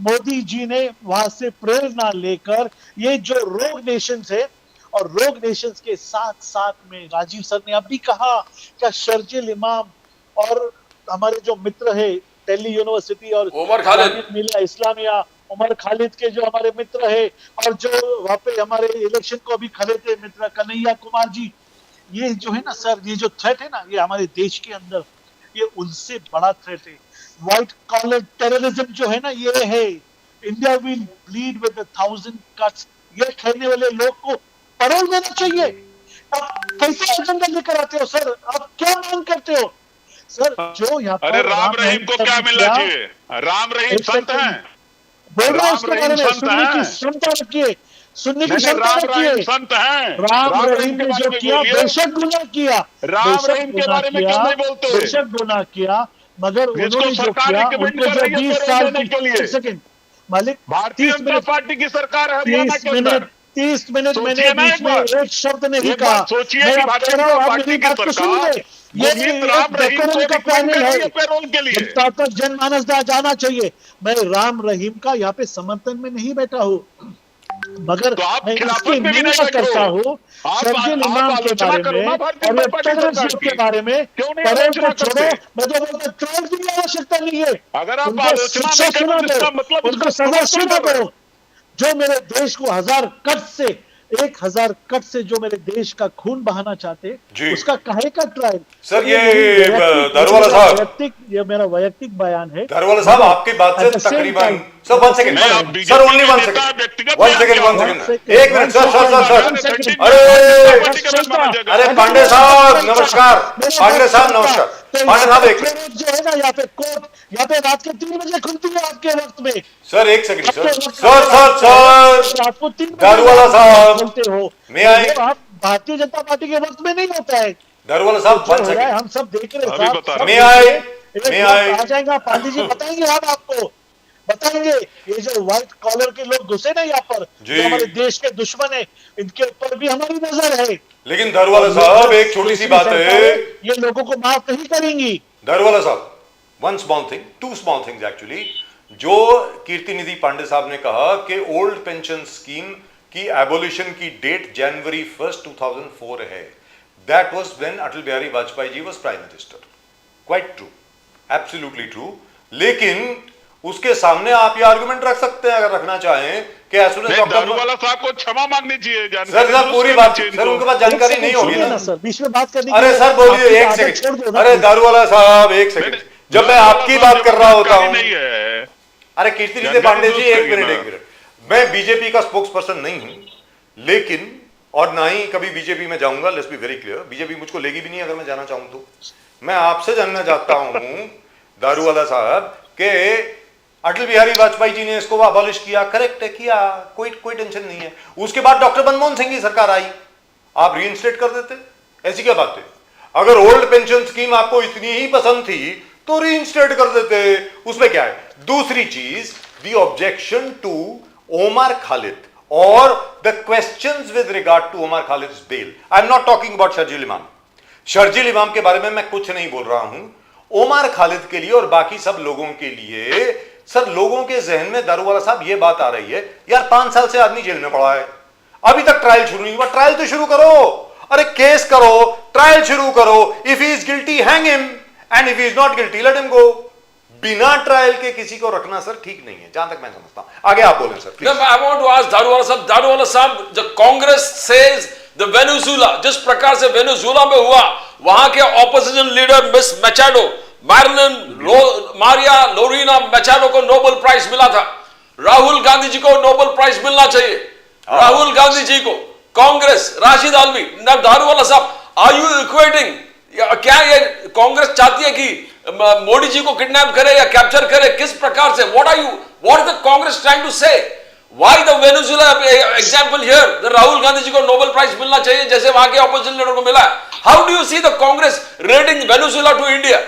मोदी जी ने वहां से प्रेरणा लेकर ये जो रोग नेशंस है, और रोग नेशंस के साथ साथ में राजीव सर ने अभी कहा, क्या शर्जिल इमाम और हमारे जो मित्र है दिल्ली यूनिवर्सिटी और उमर खालिद मिलिया इस्लामिया, उमर खालिद के जो हमारे मित्र है, और जो वहां पे हमारे इलेक्शन को अभी खड़े थे मित्र कन्हैया कुमार जी, ये जो है ना सर, ये जो थ्रेट है ना, ये हमारे देश के अंदर, ये उनसे बड़ा थ्रेट है। व्हाइट कॉलर टेररिज्म जो है ना, ये है India will bleed with 1000 cuts. ये कहने वाले लोग को पैरोल देना चाहिए। आप कैसे एजेंडा लेकर आते हो सर? आप क्या मांग करते हो सर? जो यहाँ अरे राम रहीम को क्या मिलना चाहिए? राम रहीम संत हैं, बोल रहा हूँ उसके बारे में, राम रहीम सुनने की संत क्षमता रखिए, सुनने की नहीं, क्षमता राम रहीम रखिए। संत हैं। राम रहीम ने जो किया, बेशक गुनाह किया, राम रहीम के बारे में क्यों नहीं बोलते? बेशक गुनाह किया, मगर उन्होंने जो सरकार किया, रिकमेंड उनके कर जो रही है 20 पैरोल साल देने के लिए। एक सेकंड मालिक, भारतीय 30 जनता मिनट पार्टी की सरकार है हरियाणा के अंदर। 30 मिनट मैंने सोचिए ना बीच एक में बार। एक शब्द नहीं एक कहा। बात सोचिए मैं कि आप भारतीय कह रहा हूं, जनता आप पार्टी मेरी की बात को सरकार सुनिए। ये गुरमीत राम रहीम को डेकोरम का रिकमेंड पैनल कर रही है है, पैरोल के लिए। जनता तक जनमानस जाना चाहिए। मैं राम रहीम का यहाँ पे समर्थन में नहीं बैठा हूँ, मगर तो आप मैं खिलाफत इसकी में भी नहीं निंदा बैठो। करता हूँ आप शर्जिल इमाम के आलोचना बारे करो में ना भारतीय और जनता पार्टी टेररिज्म सरकार के की। बारे में। क्यों नहीं पैरोल आलोचना को छोड़ो, करते? मैं तो बोलता ट्रोल की भी आवश्यकता नहीं है। अगर आप उनको आलोचना शिक्षा नहीं करें सुना तो इसका दो, मतलब उनको उसका सजा समर्थन सुना कर रहे दो। जो मेरे देश को 1000 कट से 1000 कट से जो मेरे देश का खून बहाना चाहते, जी। उसका काहे का ट्रायल? सर, ये दारूवाला साहब, ये मेरा वैयक्तिक बयान है। दारूवाला साहब, आपकी बात से At the same तकरीबन time, सर वन सेकंड नहीं, आप सर बीजेपी ओनली के वन नेता सेकंड व्यक्तिगत वन बयान सेकंड क्या वन होगा? सेकंड एक minute sir sir sir sir party का बात माना अरे जाएगा। अरे पांडे साहब नमस्कार पांडे साहब नमस्कार पांडे साहब एक मिनट जो है ना यहाँ पे कोर्ट यहाँ पे रात के 3 बजे खुलती है आपके वक्त में। सर एक सेकंड सर आपके वक्त सर सर सर रात को 3 बजे दारूवाला आप साहब बोलते हो मैं आई वो आप भारतीय जनता पार्टी के वक्त में नहीं होता है। दारूवाला साहब जो वन हो रहा है सेकंड हम सब देख रहे हैं अभी साहब, बता सब रहा हूं। देख रहे हैं। मैं एक आई- वक्त आ जाएगा पांडे जी बताएंगे हम आपको बताएंगे ये जो व्हाइट कॉलर के लोग घुसे ना यहाँ पर जी। जो हमारे देश के दुश्मन है इनके ऊपर भी हमारी नजर है। लेकिन दारूवाला साहब एक छोटी सी बात है ये लोगों को माफ नहीं करेंगी। दारूवाला साहब one small thing two small things actually जो कीर्ति निधि पांडे साहब ने कहा कि ओल्ड पेंशन स्कीम की एबोलिशन की डेट जनवरी 1 2004 है that was when Atal Bihari Vajpayee ji was prime minister quite true absolutely true लेकिन उसके सामने आप ये आर्गुमेंट रख सकते हैं अगर रखना चाहें कि as soon as doctor Daruwala साहब को क्षमा मांगनी चाहिए। सर सर पूरी बात सर उनके पास जानकारी नहीं होगी सुनिए ना सर बीच में बात करने अरे सर बोलिए एक सेकंड अरे दारूवाला साहब एक सेकंड जब मैं आपकी बात कर रहा होता हूं नहीं है। अरे कीर्ति निधि पांडे जी एक मिनट मैं बीजेपी का स्पोक्स पर्सन नहीं हूं लेकिन और ना ही कभी बीजेपी में जाऊंगा let's be very clear BJP मुझको लेगी भी नहीं अगर मैं जाना चाहूं तो मैं आपसे जानना चाहता हूं दारूवाला साहब के अटल बिहारी वाजपेयी जी ने इसको अबॉलिश किया करेक्ट है किया कोई कोई टेंशन नहीं है उसके बाद डॉक्टर मनमोहन सिंह की सरकार आई आप रीइंस्टेट कर देते ऐसी क्या बात है अगर ओल्ड पेंशन स्कीम आपको इतनी ही पसंद थी तो रीइंस्टेट कर देते उसमें क्या है दूसरी चीज the objection to Omar Khalid और the questions with regard to Omar Khalid's bail I am not talking about Sharjeel Imam के बारे में मैं कुछ नहीं बोल रहा हूं ओमर खालिद के लिए और बाकी सब लोगों के लिए सर लोगों के जहन में दारूवाला साहब ये बात आ रही है यार 5 साल से आदमी जेल में पड़ा है अभी तक ट्रायल शुरू नहीं हुआ ट्रायल तो शुरू करो अरे केस करो ट्रायल शुरू करो if he is guilty hang him and if he is not guilty let him go बिना ट्रायल के किसी को रखना सर ठीक नहीं है जहां तक मैं समझता हूं आगे आप बोलें sir No, I want to ask Daruwalla साहब the Congress says the Venezuela जिस प्रकार से वेनेजुएला में हुआ वहां के ऑपोजिशन लीडर मिस मैचाडो मारिया लोरीना मैचाडो को नोबेल प्राइज मिला था राहुल गांधी जी को नोबेल प्राइज मिलना चाहिए राहुल गांधी जी को कांग्रेस राशिद आलवी दारूवाला साहब आर यू इक्वेटिंग क्या ये कांग्रेस चाहती है कि मोदी जी को किडनैप करे या कैप्चर करे किस प्रकार से what is the Congress trying to say why the Venezuela example here the Rahul Gandhi ji को नोबेल प्राइज मिलना चाहिए जैसे वहां के ऑपोजिशन लीडर को मिला how do you see the Congress rating Venezuela to India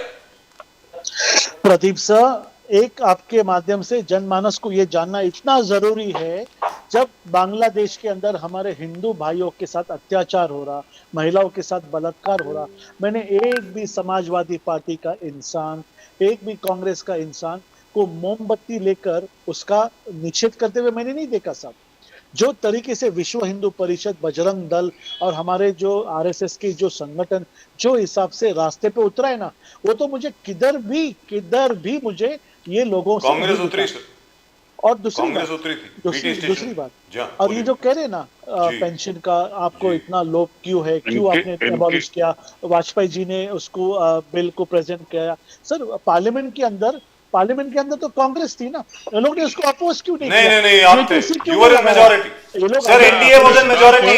Pradeep sir एक आपके माध्यम से जनमानस को यह जानना इतना जरूरी है जब बांग्लादेश के अंदर हमारे हिंदू भाइयों के साथ अत्याचार हो रहा महिलाओं के साथ बलात्कार हो रहा मैंने एक भी समाजवादी पार्टी का इंसान एक भी कांग्रेस का इंसान को मोमबत्ती लेकर उसका निषेध करते हुए मैंने नहीं देखा साहब जो तरीके से विश्व हिंदू परिषद बजरंग दल और हमारे जो आरएसएस के जो संगठन जो हिसाब से रास्ते पे उतरा है ना वो तो मुझे किधर भी मुझे ये लोगों से कांग्रेस नहीं उतरी दिखा। सर और दूसरी कांग्रेस बात उतरी थी दूसरी BT दूसरी स्टेशन बात जी, हाँ, और ये बोलिए। जो कह रहे ना जी। पेंशन का आपको जी। इतना लोभ क्यों है क्यों इनके- आपने इनके- एबॉलिश किया वाजपेयी जी ने उसको बिल को प्रेजेंट किया सर पार्लियामेंट के अंदर तो कांग्रेस थी ना ये लोग ने उसको अपोज क्यों नहीं नहीं किया? नहीं नहीं ये आप थे किसी क्यों यू वर इन नहीं लगा? ये मेजॉरिटी लोग सर अगर NDA was in majority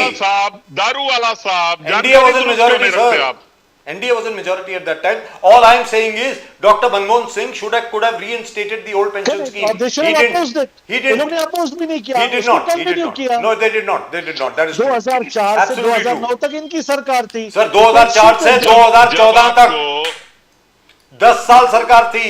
Daruwalla साहब एनडीए वाज इन जानकारी मेजॉरिटी क्यों नहीं रखते सर आप? NDA was in majority at that time. All I am saying is Dr. Manmohan Singh could have reinstated the old pension Correct. scheme. और they should He have didn't. opposed it. He ये didn't. लोग ने oppose भी नहीं किया He did उसको not. He did continue not. किया No, they did not. They did not. That is true. 2004 से Absolutely 2009 तक इनकी सरकार थी सर 2004 से 2014 तक 10 साल सरकार थी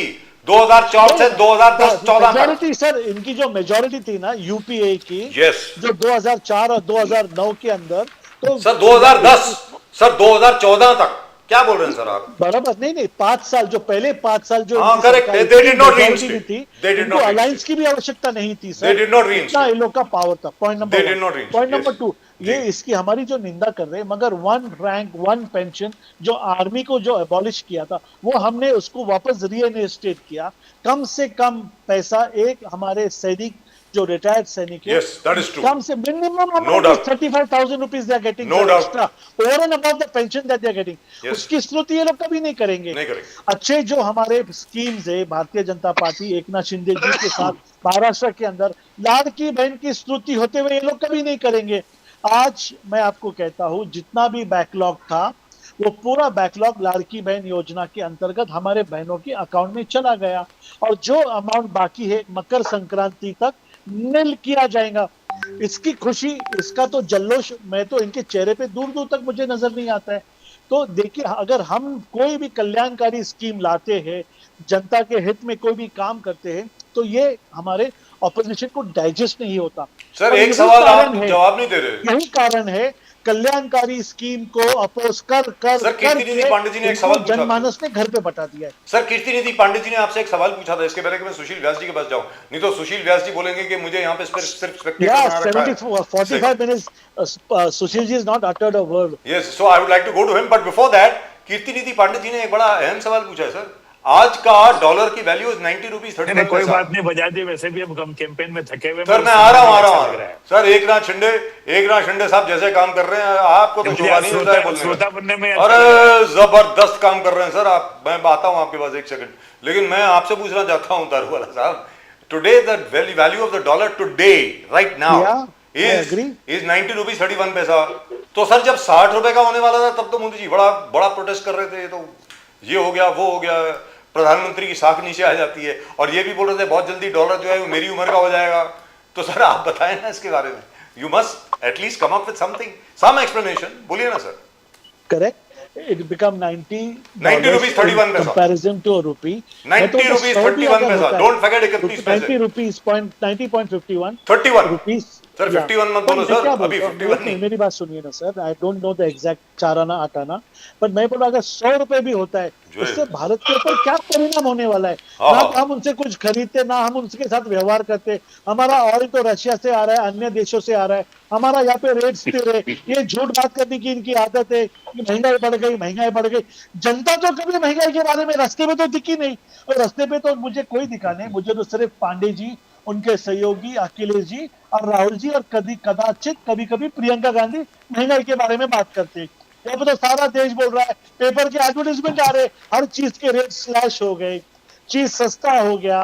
2004 से 2010 14 तक मेजॉरिटी सर इनकी जो मेजॉरिटी थी ना यूपीए की यस जो 2004 और 2009 के अंदर तो सर 2010 सर 2014 तक क्या बोल रहे हैं सर आप बराबर नहीं 5 साल जो पहले 5 साल जो हाँ, इनकी correct. सरकार They थी, did not majority reinstate. थी, They did इनको not अलायंस की भी आवश्यकता नहीं थी sir They did not reinstate. इतना इन लोग का पावर था point They did not number reinstate, point number yes. 2 ये जी। इसकी हमारी जो निंदा कर रहे हैं मगर 1 रैंक 1 पेंशन जो आर्मी को जो एबॉलिश किया था वो हमने उसको वापस रीइंस्टेट किया कम से कम पैसा एक हमारे सैनिक जो रिटायर्ड सैनिक है, Yes, that is true. कम से minimum No doubt. 35,000 rupees they are getting No doubt. Extra over and above the pension that they are getting. Yes. उसकी स्तुति ये लोग कभी नहीं करेंगे। नहीं करेंगे। अच्छे जो हमारे स्कीम्स है, भारतीय जनता पार्टी एकनाथ शिंदे जी के साथ महाराष्ट्र के अंदर लाड़की बहन की स्तुति होते हुए ये लोग कभी नहीं करेंगे। आज मैं आपको कहता हूं, जितना भी बैकलॉग था वो पूरा बैकलॉग लाड़की बहन योजना के अंतर्गत हमारे बहनों के अकाउंट में चला गया, और जो अमाउंट बाकी है मकर संक्रांति तक निल किया जाएगा। इसकी खुशी, इसका तो जल्लोष मैं तो इनके चेहरे पे दूर दूर तक मुझे नजर नहीं आता है। तो देखिए, अगर हम कोई भी कल्याणकारी स्कीम लाते हैं, जनता के हित में कोई भी काम करते हैं, तो ये हमारे ऑपोजिशन को डाइजेस्ट नहीं होता। सर और एक यही सवाल आप कारण है, जवाब नहीं दे रहे। यही कारण है कल्याणकारी स्कीम को अपोज कर कर सर, कीर्तिनिधि पांडे जी ने एक इनको सवाल पूछा था। जनमानस ने घर पे बटा दिया है। सर, कीर्तिनिधि पांडे जी ने आपसे एक सवाल पूछा था, इसके पहले कि मैं सुशील व्यास जी के पास जाऊं, नहीं तो सुशील व्यास जी बोलेंगे कि मुझे यहाँ पे सिर्फ spectator Yeah, बना रखा है। 45 minutes, Sushil ji has not uttered a word. Yes, so I would like to go to him, but before that, कीर्तिनिधि Pandey जी ने एक बड़ा अहम सवाल पूछा है सर। आज का डॉलर की वैल्यू 90 रुपीज 31 कोई पैसा। बात नहीं, बजा दी, वैसे भी अब हम कैंपेन में थके हुए। सर मैं आ रहा हूँ सर। एकनाथ शिंदे साहब जैसे काम कर रहे हैं, आपको तो शोभा नहीं मिलता है बोलने श्रोता बनने में। का। अरे जबरदस्त काम कर रहे हैं सर आप। मैं आता हूँ आपके पास एक सेकंड, लेकिन मैं आपसे पूछना चाहता हूँ दारूवाला साहब, today the value of the dollar today right now Yeah, I agree. Is 90 rupees 31 पैसा। तो सर जब 60 रुपए का होने वाला था तब तो मोदी जी बड़ा प्रोटेस्ट कर रहे थे, तो ये हो गया वो हो गया, प्रधानमंत्री की साख नीचे आ जाती है, और ये भी बोल रहे थे बहुत जल्दी डॉलर जो है वो मेरी उम्र का हो जाएगा। तो सर आप बताएं ना इसके बारे में, you must at least come up with something, some explanation, बोलिए ना sir. Correct. It become 90 rupees 31 paisa. comparison to a rupee. 90 rupees 31 पैसा, डोंट फॉरगेट 31 पैसे। 90 rupees, 90.51 31 rupees. सर 51 मत बोलो सर, अभी 51 नहीं। मेरी बात सुनिए ना sir, I don't know the exact 4 आना 8 आना, पर मैं बोला अगर 100 रुपए भी होता है, जो है। उससे भारत के ऊपर क्या परिणाम होने वाला है। हाँ, ना हाँ। तो हम उनसे कुछ खरीदते, ना हम उनके साथ व्यवहार करते। हमारा ऑयल तो रशिया से आ रहा है, अन्य देशों से आ रहा है, हमारा यहाँ पे रेट स्थिर है। ये झूठ बात करने की इनकी आदत है कि महंगाई बढ़ गई। जनता तो कभी महंगाई के बारे में रास्ते में तो दिखी नहीं, और रास्ते पे तो मुझे कोई दिखा नहीं। मुझे तो सिर्फ पांडे जी, उनके सहयोगी अखिलेश जी और राहुल जी, और कदाचित कभी कभी प्रियंका गांधी महंगाई के बारे में बात करते हैं। यहाँ पे तो सारा देश बोल रहा है, पेपर के एडवर्टाइजमेंट आ रहे, हर चीज के रेट स्लैश हो गए, चीज सस्ता हो गया,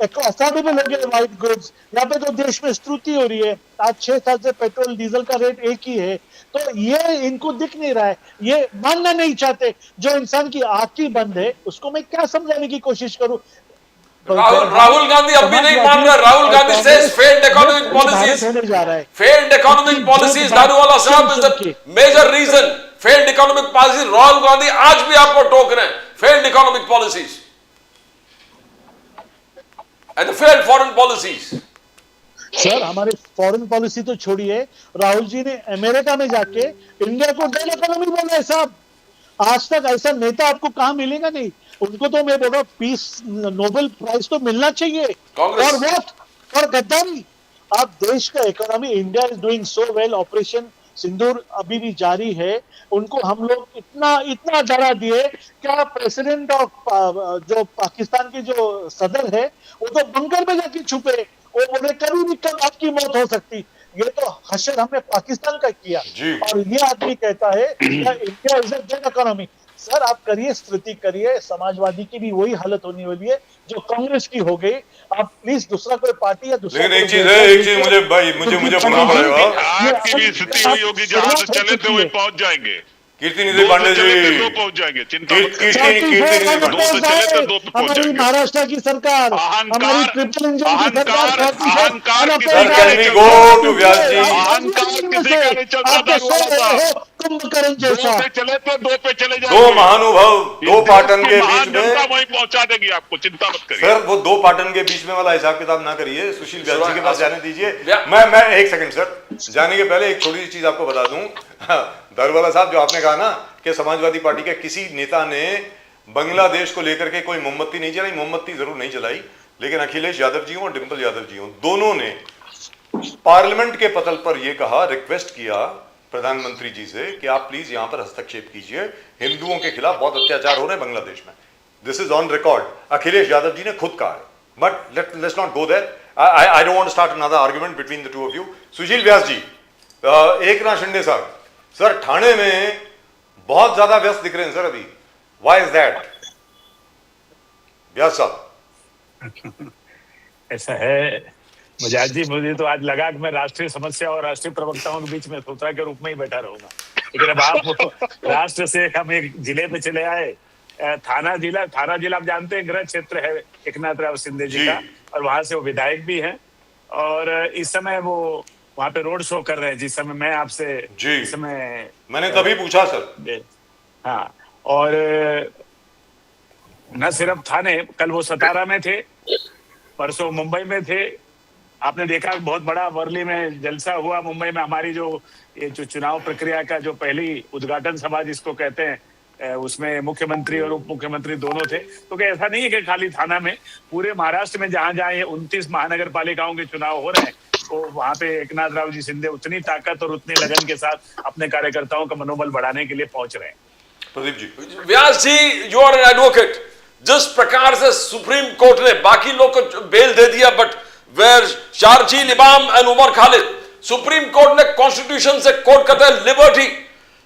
अफोर्डेबल हो गया व्हाइट गुड्स। यहाँ पे तो देश में स्तुति हो रही है। आज 6 साल से पेट्रोल डीजल का रेट एक ही है, तो ये इनको दिख नहीं रहा है, ये मानना नहीं चाहते। जो इंसान की आंख ही बंद है उसको मैं क्या समझाने की कोशिश करूं। राहुल गांधी अब भी नहीं मान रहा। Rahul Gandhi says failed economic policies. होने जा रहा है। Failed economic policies, दारूवाला साहब, is the major reason. Failed economic policies, Rahul Gandhi आज भी आपको टोक रहे हैं। Failed economic policies and the failed foreign policies. Sir हमारे फॉरेन पॉलिसी तो छोड़िए, राहुल जी ने अमेरिका में जाके इंडिया को डेल इकोनॉमी बोला है साहब। आज तक ऐसा नेता आपको कहां मिलेगा नहीं। उनको तो मैं बोल रहा हूँ पीस नोबेल प्राइज तो मिलना चाहिए। कांग्रेस। और व्हाट, फॉर गद्दारी। आप देश का economy, India is doing so well, operation Sindoor अभी भी जारी है। उनको हम लोग इतना डरा दिए, क्या प्रेसिडेंट ऑफ जो पाकिस्तान के जो सदर है वो तो बंकर में जाके छुपे। वो बोले कभी भी कब आपकी मौत हो सकती। ये तो हशर हमने पाकिस्तान का किया, जी। और ये आदमी कहता है India is a dead economy. Sir आप करिए, स्तुति करिए, समाजवादी की भी वही हालत होने वाली है जो कांग्रेस की हो गई। आप प्लीज दूसरा कोई पार्टी या दूसरा, लेकिन एक चीज मुझे बोलना पड़ेगा। आपकी भी स्थिति हुई होगी, जहां से चले थे वही पहुंच जाएंगे। कीर्तिनिधि पांडे जी, दो पहुंच जाएंगे, चिंता मत करिए। कीर्तिनिधि दो से चले थे, दो पे पहुंच हमारी जाएंगे। महाराष्ट्र की सरकार, हमारी ट्रिपल इंजन की सरकार, अहंकार Sir, can we go to व्यास जी? अहंकार किसी का नहीं चलता दारूवाला साहब। कुंभकर्ण दो जैसा। पे चले थे, दो पे चले दो जाएंगे। महानुभाव, दो पाटन के बीच जनता में। वहीं पहुंचा देगी आपको, चिंता मत करिए। सर वो दो पाटन के बीच में वाला हिसाब किताब ना करिए, सुशील व्यास जी के पास जाने दीजिए। व्या- मैं एक सेकंड सर, जाने के पहले एक छोटी सी चीज आपको बता दूं। दारूवाला साहब, जो आपने कहा ना कि समाजवादी पार्टी के किसी नेता ने बांग्लादेश को लेकर के कोई मोमबत्ती नहीं जलाई, मोमबत्ती जरूर नहीं जलाई, लेकिन अखिलेश यादव जी और डिंपल यादव जी दोनों ने पार्लियामेंट के पटल पर यह कहा, रिक्वेस्ट किया प्रधानमंत्री जी से कि आप प्लीज यहां पर हस्तक्षेप कीजिए, हिंदुओं के खिलाफ बहुत अत्याचार हो रहे हैं बांग्लादेश में। This is on record, Akhilesh Yadav ji ने खुद कहा है। But let's not go there. I don't want to start another argument between the two of you. सुशील व्यास जी, एकनाथ शिंदे साहब, सर ठाणे में बहुत ज्यादा व्यस्त दिख रहे हैं सर अभी. Why is that? व्यास साहब. ऐसा है मुजाहिद जी, मुझे तो आज लगा कि मैं राष्ट्रीय समस्या और राष्ट्रीय प्रवक्ताओं के बीच में सूत्रा के रूप में ही बैठा रहूंगा, लेकिन अब आप राष्ट्र से हम एक जिले पे चले आए. थाना जिला आप जानते हैं गृह क्षेत्र है एकनाथ राव शिंदे जी का, और वहां से वो विधायक भी हैं, और इस समय वो वहां पे रोड शो कर रहे हैं जिस समय मैं आपसे इस समय मैंने तभी पूछा सर. हाँ, और न सिर्फ थाने, कल वो सतारा में थे, परसों मुंबई में थे. आपने देखा बहुत बड़ा वर्ली में जलसा हुआ मुंबई में. हमारी जो चुनाव प्रक्रिया का जो पहली उद्घाटन सभा जिसको कहते हैं, उसमें मुख्यमंत्री और उप मुख्यमंत्री दोनों थे. तो क्या ऐसा नहीं है कि खाली थाना में, पूरे महाराष्ट्र में जहां जहां ये 29 महानगर पालिकाओं के चुनाव हो रहे हैं, तो वहां पे एकनाथ राव जी शिंदे उतनी ताकत और उतनी लगन के साथ अपने कार्यकर्ताओं का मनोबल बढ़ाने के लिए पहुंच रहे हैं. प्रदीप जी. व्यास जी, यू आर एन एडवोकेट. जिस प्रकार से सुप्रीम कोर्ट ने बाकी लोग को बेल दे दिया, but where Sharjeel Imam and Umar Khalid, supreme court ने कॉन्स्टिट्यूशन से कोर्ट करता है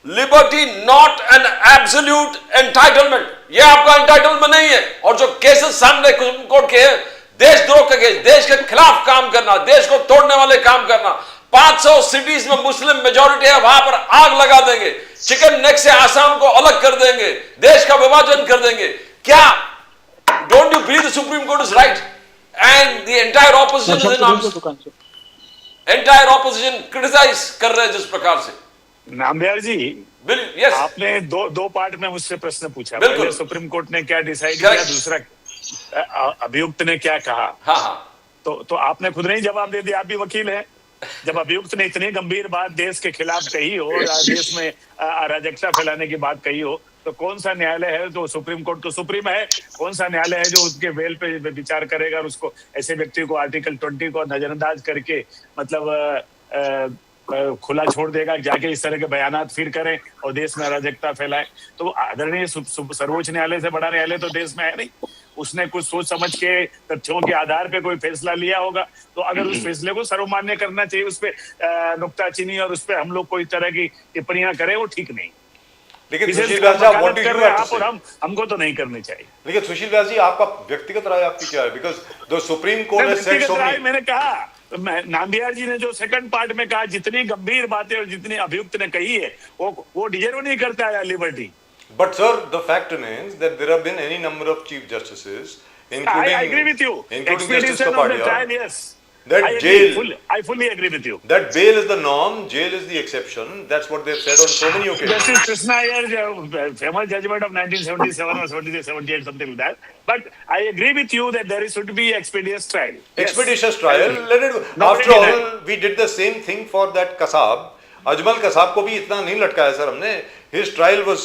liberty not an absolute entitlement. ये आपका एंटाइटलमेंट नहीं है. और जो केसेस सामने सुप्रीम कोर्ट के हैं, देशद्रोह के केस, देश के खिलाफ काम करना, देश को तोड़ने वाले काम करना. 500 सिटीज में मुस्लिम मेजॉरिटी है, वहां पर आग लगा देंगे, चिकन नेक से आसाम को अलग कर देंगे, देश का विभाजन कर देंगे. क्या don't you believe the Supreme Court is right? And the entire opposition is in arms. Entire opposition criticize कर रहे हैं जिस प्रकार से. नामदेव जी, yes. आपने दो पार्ट में मुझसे प्रश्न पूछा. पहले सुप्रीम कोर्ट ने क्या डिसाइड किया, दूसरा अभियुक्त ने क्या कहा. हाँ. तो आपने खुद नहीं जवाब दे दिया. आप भी वकील हैं. जब अभियुक्त ने इतनी गंभीर बात देश के खिलाफ कही हो, देश में अराजकता फैलाने की बात कही हो, तो कौन सा न्यायालय है जो, सुप्रीम कोर्ट तो सुप्रीम है, कौन सा न्यायालय है जो उसके बेल पे विचार करेगा और उसको ऐसे व्यक्ति को आर्टिकल 20 को नजरअंदाज करके मतलब खुला छोड़ देगा जाके इस तरह के बयानात फिर करें और देश में अराजकता फैलाएं. तो आदरणीय सर्वोच्च न्यायालय से बड़ा न्यायालय तो देश में है नहीं. उसने कुछ सोच समझ के तथ्यों के आधार पे कोई फैसला लिया होगा. तो अगर उस फैसले को सर्वमान्य करना चाहिए, उस पर नुक्ताचीनी और उस पर हम लोग कोई तरह की टिप्पणियां करें, वो ठीक नहीं. लेकिन Sushil Vyas ji, what do you have to say? हमको तो नहीं करनी चाहिए. लेकिन सुशील व्यास जी, आपका व्यक्तिगत राय आपकी क्या है? Because the supreme court has said so many. मैंने कहा, नामबिहार जी ने जो सेकंड पार्ट में कहा, जितनी गंभीर बातें और जितनी अभियुक्त ने कही है, वो डिजर्व नहीं करता है liberty. But sir, the fact remains that there have been any number of chief justices, including I agree with you. Including Justice Expedition of the Kapadia. trial, yes. That I fully agree with you. That bail is the norm, jail is the exception. That's what they've said on so many occasions. Justice Krishna Iyer's famous judgment of 1977 or 78, something like that. But I agree with you that there should be expeditious trial. Expeditious trial. Let it. After all, we did the same thing for that Kasab. Ajmal Kasab को भी इतना नहीं लटकाया sir हमने. His trial was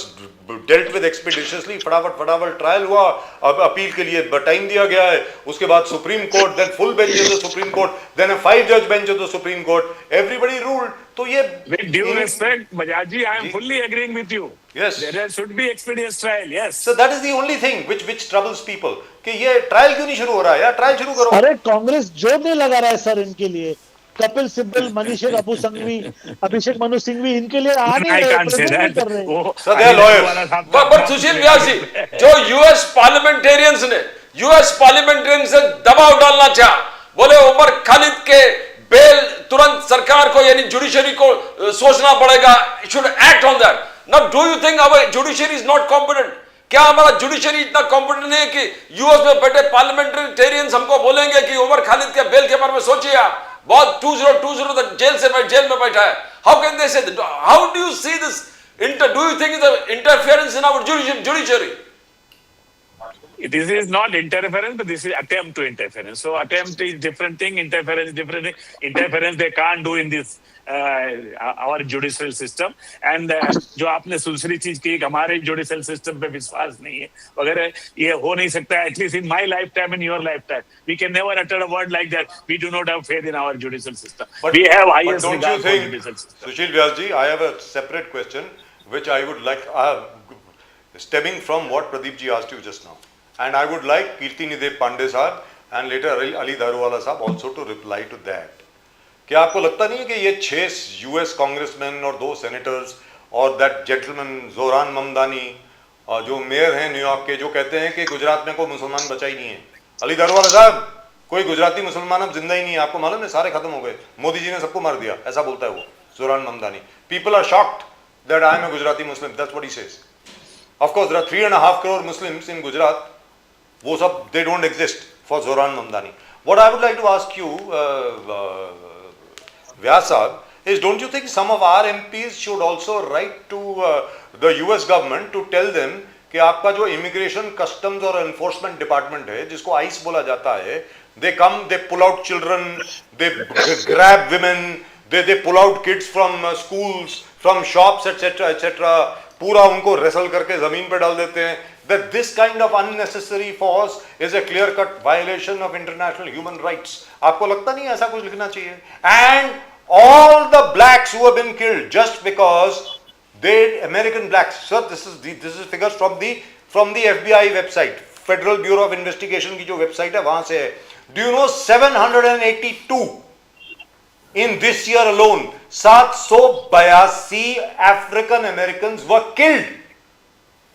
dealt with expeditiously. फटाफट trial हुआ. अब appeal के लिए टाइम दिया गया है. उसके बाद supreme court, then full bench of the Supreme Court, then a 5-judge bench of the Supreme Court. Everybody ruled. तो ये with due respect, Bajaj ji, I am fully agreeing with you. Yes. There should be expeditious trial. Yes. So that is the only thing which troubles people. कि ये trial क्यों नहीं शुरू हो रहा है? यार ट्रायल शुरू करो. अरे कांग्रेस जोर नहीं लगा रहा है सर इनके लिए. कपिल सिब्बल, मनीष अबू संघवी, अभिषेक मनु सिंघवी, इनके लिए आ नहीं रहे. So they are lawyers. But सुशील व्यास जी, जो यूएस पार्लियामेंटेरियंस से दबाव डालना चाहा, बोले उमर खालिद के बेल तुरंत सरकार को यानी जुडिशरी को सोचना पड़ेगा. should act on that. Now do you think our judiciary is not competent? क्या हमारा जुडिशरी इतना कॉम्पिटेंट नहीं है कि यूएस में बैठे पार्लियामेंटेरियंस हमको बोलेंगे कि उमर खालिद के बेल के बारे में सोचिए आप, बहुत 2020 तक जेल में बैठा है. How can they say? How do you see this? Do you think the interference in our judiciary? This is not interference, but this is attempt to interference. So attempt is different thing, interference different thing. Interference they can't do in this our judicial system. And जो आपने दूसरी चीज की, हमारे judicial system पे विश्वास नहीं है वगैरह, ये हो नहीं सकता. At least in my lifetime, in your lifetime, we can never utter a word like that. We do not have faith in our judicial system. But we have highest regard for judicial system. Sushil Vyas ji, I have a separate question which I would like, stemming from what Pradeep ji asked you just now. And I would like Kirti Nidev Pandey sahab and later Ali Daruwala साहब also to reply to that. क्या आपको लगता नहीं है कि ये 6 US congressman और 2 senators और दैट जेंटलमैन जोरान ममदानी जो मेयर हैं न्यूयॉर्क के, जो कहते हैं कि गुजरात में कोई मुसलमान बचा ही नहीं है, अली दारूवाला साहब कोई गुजराती मुसलमान अब जिंदा ही नहीं है, आपको मालूम है, सारे खत्म हो गए, मोदी जी ने सबको मार दिया, ऐसा बोलता है वो Zohran Mamdani. People are shocked that I am a Gujarati Muslim, that's what he says. Of course there are 3.5 crore Muslims in Gujarat, वो सब they don't exist for Zohran Mamdani. What I would like to ask you Vyas sahab, is don't you think some of our MPs should also write to the US government to tell them कि आपका जो immigration customs और enforcement department है, जिसको ICE बोला जाता है, they come, they pull out children, they grab women, they pull out kids from schools, from shops etcetera etcetera, पूरा उनको रेसल करके जमीन पर डाल देते हैं. That this kind of unnecessary force is a clear-cut violation of international human rights. आपको लगता नहीं ऐसा कुछ लिखना चाहिए? And all the blacks who have been killed just because they American blacks. Sir, this is figures from the FBI website, Federal Bureau of Investigation की जो website है वहां से है. Do you know 782 in this year alone 782 African Americans were killed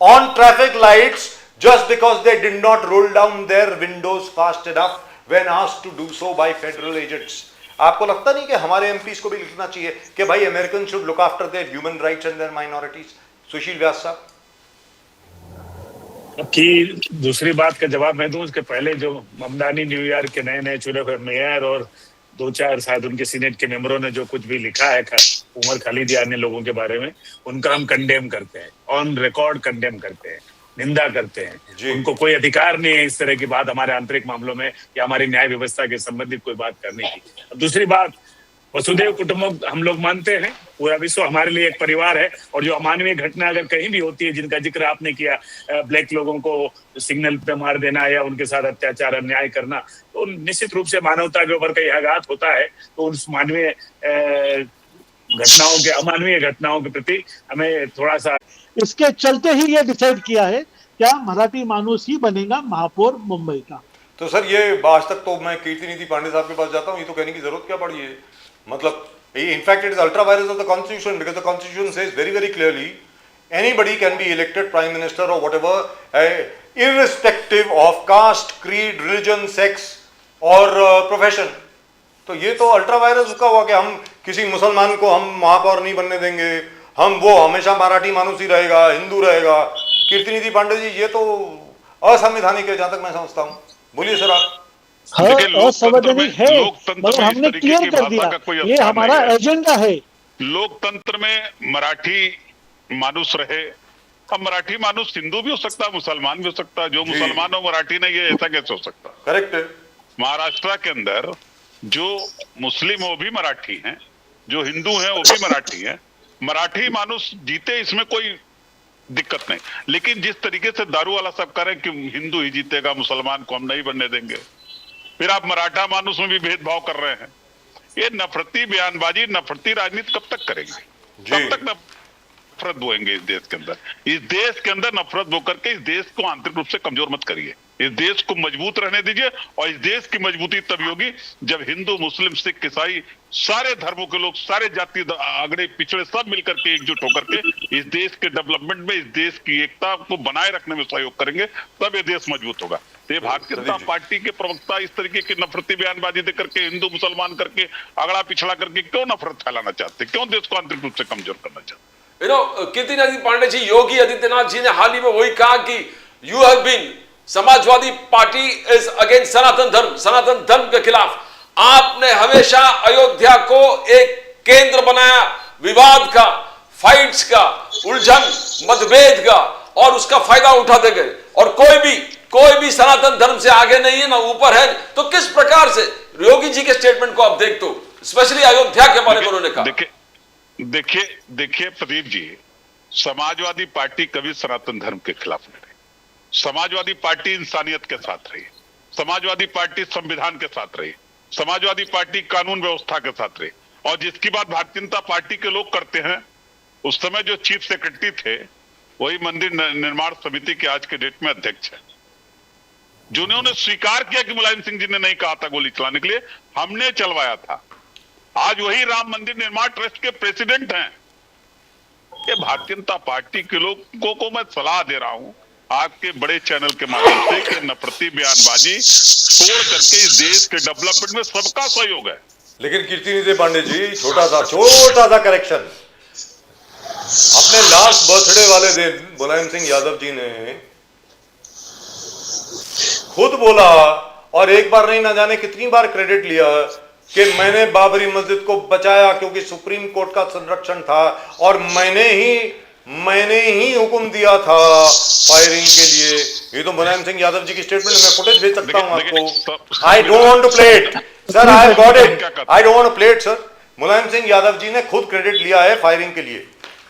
on traffic lights just because they did not roll down their windows fast enough when asked to do so by federal agents. आपको लगता नहीं कि हमारे MPs को भी लिखना चाहिए कि भाई American should look after their human rights and their minorities? Sushil Vyas sahab. कि दूसरी बात का जवाब मैं दूं, उसके पहले जो ममदानी न्यूयॉर्क के नए नए चुने हुए मेयर और 2-4 शायद उनके सीनेट के मेंबरों ने जो कुछ भी लिखा है उमर खालिद या अन्य लोगों के बारे में, उनका हम कंडेम करते हैं, ऑन रिकॉर्ड कंडेम करते हैं, निंदा करते हैं. उनको कोई अधिकार नहीं है इस तरह की बात हमारे आंतरिक मामलों में या हमारी न्याय व्यवस्था के संबंधित कोई बात करने की. अब दूसरी बात, वसुधैव कुटुंबकम हम लोग मानते हैं, पूरा विश्व हमारे लिए एक परिवार है, और जो अमानवीय घटना अगर कहीं भी होती है, जिनका जिक्र आपने किया, ब्लैक लोगों को सिग्नल पे मार देना या उनके साथ अत्याचार अन्याय करना, तो निश्चित रूप से मानवता के ऊपर कहीं आघात होता है. तो उस मानवीय घटनाओं के, अमानवीय घटनाओं के प्रति हमें थोड़ा सा, इसके चलते ही ये डिसाइड किया है क्या मराठी मानुस ही बनेगा महापौर मुंबई का. तो सर ये आज तक तो मैं कीर्तिनिधि पांडे साहब के पास जाता हूँ, ये तो कहने की जरूरत क्या पड़ी है? मतलब in fact it is ultra virus of the constitution, because the constitution says very very clearly anybody can be elected prime minister or whatever, irrespective of caste, creed, religion, sex और profession. तो ये तो ultra vires उसका हुआ कि हम किसी मुसलमान को हम महापौर नहीं बनने देंगे, हम वो हमेशा मराठी मानुस ही रहेगा, हिंदू रहेगा. कीर्तिनिधि पांडे जी, ये तो असंवैधानिक है जहां तक मैं समझता हूँ. बोलिए सर आप. असंवैधानिक है, मगर हमने क्लियर कर दिया ये हमारा एजेंडा है. लोकतंत्र में मराठी मानुस रहे. अब मराठी मानुस हिंदू भी हो सकता है, मुसलमान भी हो सकता है. जो मुसलमान हो मराठी नहीं है, ऐसा कैसे हो सकता? करेक्ट है. महाराष्ट्र के अंदर जो मुस्लिम वो भी मराठी हैं, जो हिंदू हैं वो भी मराठी हैं. मराठी मानुस जीते, इसमें कोई दिक्कत नहीं. लेकिन जिस तरीके से दारूवाला साहब कह रहे हैं कि हिंदू ही जीतेगा, मुसलमान को हम नहीं बनने देंगे, फिर आप मराठा मानुस में भी भेदभाव कर रहे हैं. ये नफरती बयानबाजी, नफरती राजनीति कब तक करेंगे? कब तक नफरत बोएंगे इस देश के अंदर? इस देश के अंदर नफरत बो करके इस देश को आंतरिक रूप से कमजोर मत करिए. इस देश को मजबूत रहने दीजिए. और इस देश की मजबूती तभी होगी जब हिंदू, मुस्लिम, सिख, ईसाई, सारे धर्मों के लोग, सारे जाति अगड़े पिछड़े सब मिलकर के एकजुट होकर के इस देश के डेवलपमेंट में, इस देश की एकता को बनाए रखने में सहयोग करेंगे, तब ये देश मजबूत होगा. तो भारतीय जनता पार्टी के प्रवक्ता इस तरीके की नफरती बयानबाजी देकर के, हिंदू मुसलमान करके, अगड़ा पिछड़ा करके क्यों नफरत फैलाना चाहते? क्यों देश को आंतरिक रूप से कमजोर करना चाहते? कीर्तिनिधि पांडे जी, योगी आदित्यनाथ जी ने हाल ही में वही कहा कि you have been, Samajwadi Party is against Sanatan Dharma, Sanatan धर्म के खिलाफ. आपने हमेशा अयोध्या को एक केंद्र बनाया विवाद का, फाइट्स का, उलझन, मतभेद का, और उसका फायदा उठाते गए. और कोई भी सनातन धर्म से आगे नहीं है, ना ऊपर है. तो किस प्रकार से योगी जी के स्टेटमेंट को आप देखते हो, स्पेशली अयोध्या के बारे में उन्होंने कहा? देखिए प्रदीप जी, समाजवादी पार्टी कभी सनातन धर्म के खिलाफ नहीं रही. समाजवादी पार्टी इंसानियत के साथ रही. समाजवादी पार्टी संविधान के साथ रही. समाजवादी पार्टी कानून व्यवस्था के साथ रही. और जिसकी बात भारतीय जनता पार्टी के लोग करते हैं, उस समय जो चीफ सेक्रेटरी थे वही मंदिर निर्माण समिति के आज के डेट में अध्यक्ष है. जिन्होंने स्वीकार किया कि मुलायम सिंह जी ने नहीं कहा था गोली चलाने के लिए, हमने चलवाया था। आज वही राम मंदिर निर्माण ट्रस्ट के प्रेसिडेंट हैं। ये भारतीय जनता पार्टी के लोगों को मैं सलाह दे रहा हूं आपके बड़े चैनल के माध्यम से कि नफरती बयानबाजी छोड़ करके इस देश के डेवलपमेंट में सबका सहयोग है। लेकिन कीर्तिनिधि पांडे जी, छोटा सा करेक्शन, अपने लास्ट बर्थडे वाले दिन मुलायम सिंह यादव जी ने खुद बोला, और एक बार नहीं ना जाने कितनी बार क्रेडिट लिया, कि मैंने बाबरी मस्जिद को बचाया क्योंकि सुप्रीम कोर्ट का संरक्षण था, और मैंने ही हुक्म दिया था फायरिंग के लिए। ये तो मुलायम सिंह यादव जी की स्टेटमेंट, मैं फुटेज भेज सकता हूं आपको। I don't want to play it sir, I have got it, I don't want to play it sir. Mulayam Singh Yadav ji ने खुद क्रेडिट लिया है फायरिंग के लिए।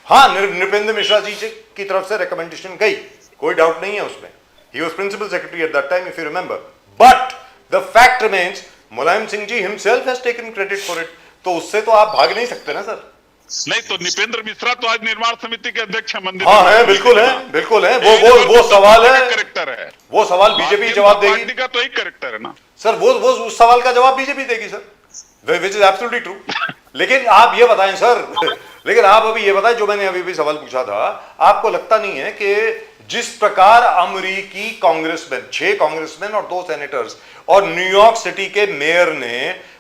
हाँ, नृपेंद्र मिश्रा जी की तरफ से रिकमेंडेशन गई, कोई डाउट नहीं है उसमें। He was principal secretary at that time, if you remember. But the fact remains, Mulayam Singh ji himself has taken credit for it. तो उससे तो आप भाग नहीं सकते ना सर। नहीं तो नृपेंद्र मिश्रा तो आज निर्माण समिति के अध्यक्ष हैं मंदिर। हाँ है, बिल्कुल है। वो सवाल है, करेक्टर है वो सवाल बीजेपी जवाब देगी। पार्टी का तो ही करेक्टर है ना सर, वो उस सवाल का जवाब बीजेपी देगी sir, which is absolutely true. लेकिन आप ये बताएं सर, लेकिन आप अभी ये बताएं, जो मैंने अभी भी सवाल पूछा था, आपको लगता नहीं है कि जिस प्रकार अमेरिकी कांग्रेसमैन, 6 कांग्रेसमैन और 2 सेनेटर्स और न्यूयॉर्क सिटी के मेयर ने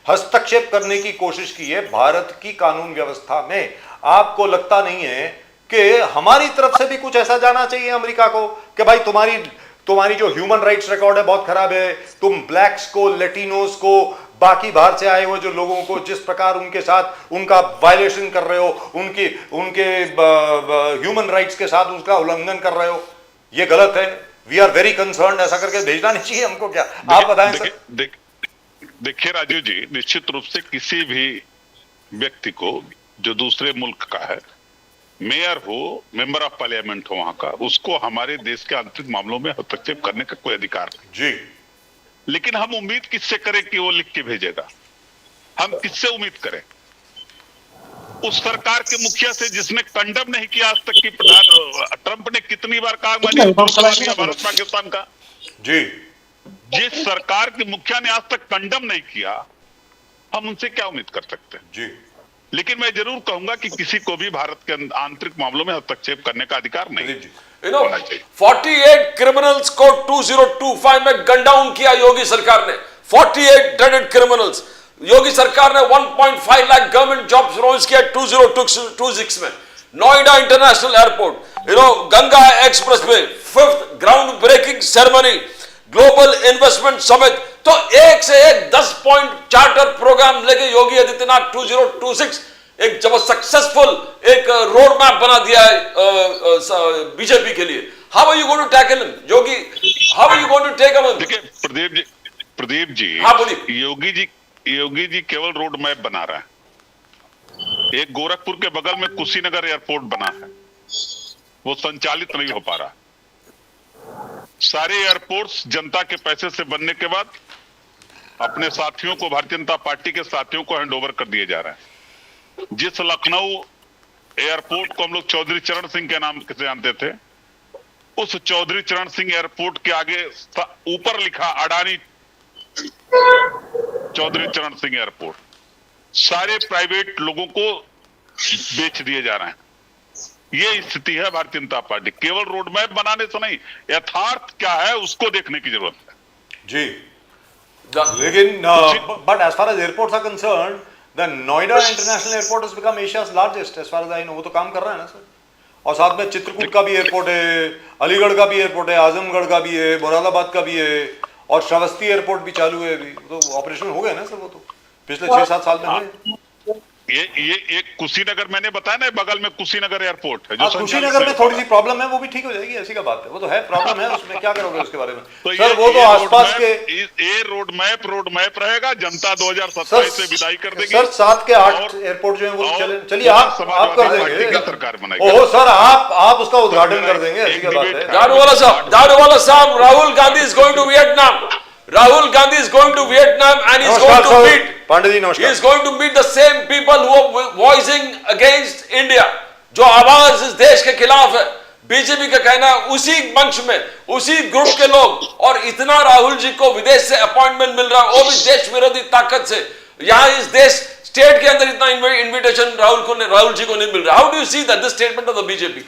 हस्तक्षेप करने की कोशिश की है भारत की कानून व्यवस्था में, आपको लगता नहीं है कि हमारी तरफ से भी कुछ ऐसा जाना चाहिए अमेरिका को कि भाई तुम्हारी जो ह्यूमन राइट्स रिकॉर्ड है बहुत खराब है, तुम ब्लैक्स को, लेटिनोस को, बाकी बाहर से आए हुए जो लोगों को जिस प्रकार उनके साथ उनका वायलेशन कर रहे हो, उनके ह्यूमन राइट्स के साथ उसका उल्लंघन कर रहे हो, ये गलत है। वी आर वेरी कंसर्न, ऐसा करके भेजना नहीं चाहिए हमको क्या? आप बताएं सर। देखिए राजू जी, निश्चित रूप से किसी भी व्यक्ति को जो दूसरे मुल्क का है, मेयर हो, मेंबर ऑफ पार्लियामेंट हो वहां का, उसको हमारे देश के आंतरिक मामलों में हस्तक्षेप करने का कोई अधिकार नहीं जी। लेकिन हम उम्मीद किससे करें कि वो लिख के भेजेगा? हम किससे उम्मीद करें? उस सरकार के मुखिया से जिसने कंडम नहीं किया आज तक की प्रधान ट्रंप ने कितनी बार कहा मैंने भारत पाकिस्तान का जी। जिस सरकार के मुखिया ने आज तक कंडम नहीं किया, हम उनसे क्या उम्मीद कर सकते हैं? जी। लेकिन मैं जरूर कहूंगा कि किसी को भी भारत के आंतरिक मामलों में हस्तक्षेप करने का अधिकार नहीं। You know, 48 क्रिमिनल्स को 2025 में गन डाउन किया योगी सरकार ने। 48 dreaded criminals। योगी सरकार ने 1.5 लाख गवर्नमेंट जॉब्स लॉन्च किया 2026 में। Noida international airport, Ganga express में 5th ground breaking ceremony, global investment summit, तो एक से एक 10 पॉइंट चार्टर प्रोग्राम लेके योगी आदित्यनाथ 2026 एक जब सक्सेसफुल एक रोड मैप बना दिया है बीजेपी के लिए। How are you going to tackle him Yogi? How are you going to take him? देखिए प्रदीप जी, हाँ बोलिए। योगी जी केवल रोड मैप बना रहा है। एक गोरखपुर के बगल में कुशीनगर एयरपोर्ट बना है, वो संचालित नहीं हो पा रहा। सारे एयरपोर्ट्स जनता के पैसे से बनने के बाद अपने साथियों को, भारतीय जनता पार्टी के साथियों को हैंडओवर कर दिए जा रहे हैं। जिस लखनऊ एयरपोर्ट को हम लोग चौधरी चरण सिंह के नाम से जानते थे, उस चौधरी चरण सिंह एयरपोर्ट के आगे ऊपर लिखा अडानी चौधरी चरण सिंह एयरपोर्ट, सारे प्राइवेट लोगों को बेच दिए जा रहे हैं। ये स्थिति है भारतीय जनता पार्टी। केवल रोड मैप बनाने से नहीं, यथार्थ क्या है उसको देखने की जरूरत है जी। लेकिन but as far as airports are concerned, the Noida international airport has become Asia's largest as far as I know. वो तो काम कर रहा है ना सर। और साथ में चित्रकूट का भी एयरपोर्ट है, अलीगढ़ का भी एयरपोर्ट है, आजमगढ़ का भी है, मुरादाबाद का भी है, और श्रावस्ती एयरपोर्ट भी चालू है अभी। तो ऑपरेशन हो गए ना सर, वो तो पिछले 6-7 साल में हुए। ये एक कुशीनगर मैंने बताया ना, बगल में कुशीनगर एयरपोर्ट है। जो कुशीनगर में थोड़ी सी प्रॉब्लम है, वो भी ठीक हो जाएगी, ऐसी का बात है। वो तो है, प्रॉब्लम है उसमें, क्या करोगे उसके बारे में? तो सर वो तो आसपास के ये रोड मैप रहेगा। जनता 2027 से विदाई कर देगी। सर 7 के 8 एयरपोर्ट जो है वो चलिए आप कर देंगे। सरकार बनाएगी। ओहो सर, आप उसका उद्घाटन कर देंगे, ऐसी क्या बात है? दारूवाला साहब, Rahul Gandhi is going to Vietnam. Rahul Gandhi is going to Vietnam and he is going to meet. Pandey ji नमस्कार। He is going to meet the same people who are voicing against India. जो आवाज इस देश के खिलाफ है, बीजेपी का कहना है उसी मंच में उसी ग्रुप के लोग, और इतना राहुल जी को विदेश से अपॉइंटमेंट मिल रहा है, वो भी देश विरोधी ताकत से। यहां इस देश स्टेट के अंदर इतना इन्विटेशन राहुल जी को नहीं मिल रहा। How do you see that this statement of the BJP?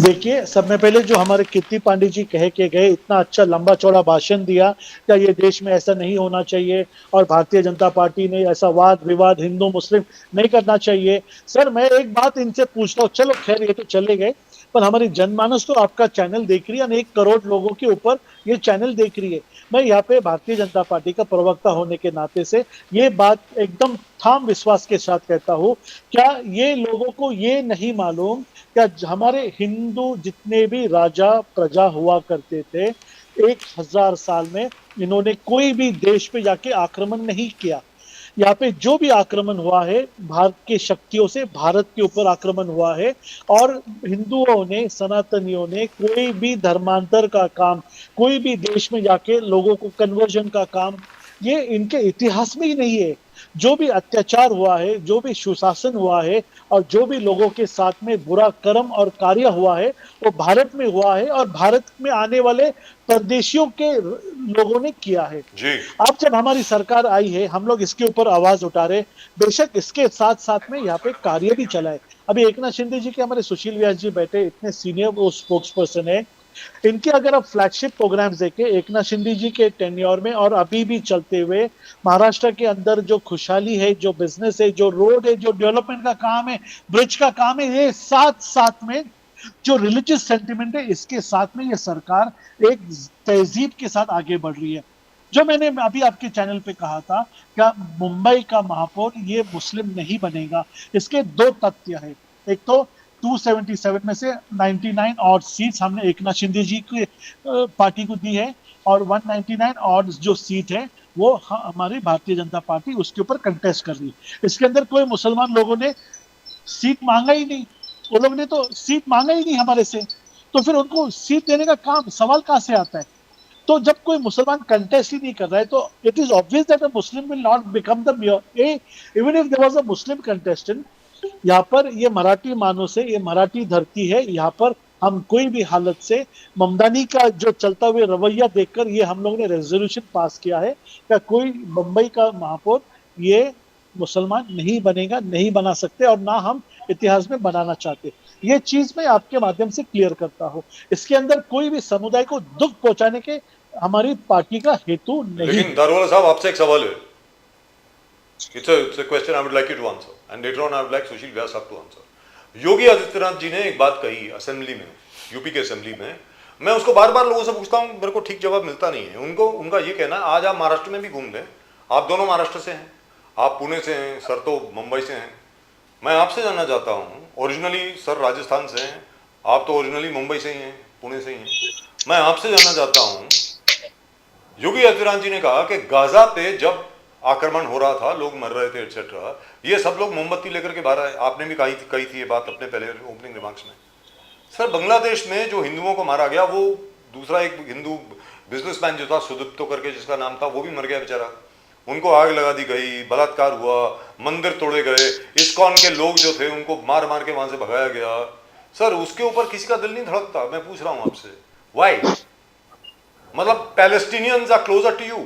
देखिए, सब में पहले जो हमारे कीर्ति पांडे जी कह के गए, इतना अच्छा लंबा चौड़ा भाषण दिया, क्या ये देश में ऐसा नहीं होना चाहिए और भारतीय जनता पार्टी ने ऐसा वाद विवाद हिंदू मुस्लिम नहीं करना चाहिए। सर, मैं एक बात इनसे पूछता हूँ, चलो खैर ये तो चले गए, पर हमारी जनमानस तो आपका चैनल देख रही है, 1 करोड़ लोगों के ऊपर ये चैनल देख रही है। मैं यहाँ पे भारतीय जनता पार्टी का प्रवक्ता होने के नाते से ये बात एकदम ठाम विश्वास के साथ कहता हूँ, क्या ये लोगों को ये नहीं मालूम, क्या हमारे हिंदू जितने भी राजा प्रजा हुआ करते थे, 1000 साल में इन्होंने कोई भी देश पे जाके आक्रमण नहीं किया। यहाँ पे जो भी आक्रमण हुआ है, भारत की शक्तियों से भारत के ऊपर आक्रमण हुआ है, और हिंदुओं ने, सनातनियों ने कोई भी धर्मांतर का काम, कोई भी देश में जाके लोगों को कन्वर्जन का काम, ये इनके इतिहास में ही नहीं है। जो भी अत्याचार हुआ है, जो भी सुशासन हुआ है, और जो भी लोगों के साथ में बुरा कर्म और कार्य हुआ है, वो भारत में हुआ है और भारत में आने वाले परदेशियों के लोगों ने किया है जी। अब जब हमारी सरकार आई है, हम लोग इसके ऊपर आवाज उठा रहे, बेशक इसके साथ साथ में यहाँ पे कार्य भी चला है। अभी एकनाथ शिंदे जी के हमारे सुशील व्यास जी बैठे, इतने सीनियर वो स्पोक्स पर्सन है, इनके अगर आप फ्लैगशिप प्रोग्राम्स देखें एकनाथ शिंदे जी के टेन्योर में और अभी भी चलते हुए, महाराष्ट्र के अंदर जो खुशहाली है, जो बिजनेस है, जो रोड है, जो डेवलपमेंट का काम है, ब्रिज का काम है, ये साथ साथ में जो रिलीजियस सेंटिमेंट है, इसके साथ में ये सरकार एक तहजीब के साथ आगे बढ़ रही है। जो मैंने अभी आपके चैनल पे कहा था, क्या मुंबई का महापौर ये मुस्लिम नहीं बनेगा, इसके 2 तथ्य है। एक तो 277 में से 99 और सीट्स हमने एकनाथ शिंदे जी की पार्टी को दी है, और 199 और जो सीट है वो हमारी भारतीय जनता पार्टी उसके ऊपर कंटेस्ट कर रही है। इसके अंदर कोई मुसलमान लोगों ने सीट मांगा ही नहीं, वो लोग ने तो सीट मांगा ही नहीं हमारे से, तो फिर उनको सीट देने का काम सवाल कहां से आता है? तो जब कोई मुसलमान कंटेस्ट ही नहीं कर रहा है, तो it is obvious that a Muslim will not become the mayor. Even if there was a Muslim contestant, यहाँ पर ये मराठी मानुस है, ये मराठी धरती है, यहाँ पर हम कोई भी हालत से ममदानी का जो चलता हुए रवैया देखकर ये हम लोग ने रेजोल्यूशन पास किया है कि कोई मुंबई का महापौर ये मुसलमान नहीं बनेगा, नहीं बना सकते, और ना हम इतिहास में बनाना चाहते। ये चीज मैं आपके माध्यम से क्लियर करता हूँ। इसके अंदर कोई भी समुदाय को दुख पहुंचाने के हमारी पार्टी का हेतु नहीं। लेकिन दारोवाला साहब, आपसे एक सवाल है। It's a question I would like you to answer, and later on I would like Sushil Vyas साहब to answer. योगी आदित्यनाथ जी ने एक बात कही असेंबली में, यूपी के असेंबली में, मैं उसको बार बार लोगों से पूछता हूँ, मेरे को ठीक जवाब मिलता नहीं है। उनका ये कहना है, आज आप महाराष्ट्र में भी घूम लें, आप दोनों महाराष्ट्र से हैं, आप पुणे से हैं, सर तो मुंबई से हैं। मैं आपसे जानना चाहता हूँ, ओरिजिनली सर राजस्थान से हैं, आप तो ओरिजिनली मुंबई से ही हैं, पुणे से ही हैं। मैं आपसे जानना चाहता हूँ, योगी आदित्यनाथ जी ने कहा कि गाजा पे जब आक्रमण हो रहा था, लोग मर रहे थे एटसेट्रा, ये सब लोग मोमबत्ती लेकर के बाहर आए। आपने भी कही थी ये बात अपने पहले ओपनिंग रिमार्क्स में। सर, बांग्लादेश में जो हिंदुओं को मारा गया, वो दूसरा एक हिंदू बिजनेसमैन जो था सुदीप्तो करके जिसका नाम था, वो भी मर गया बेचारा। उनको आग लगा दी गई, बलात्कार हुआ, मंदिर तोड़े गए, इस्कॉन के लोग जो थे उनको मार मार के वहां से भगाया गया। सर, उसके ऊपर किसी का दिल नहीं धड़कता। मैं पूछ रहा हूं आपसे, व्हाई? मतलब Palestinians are closer to you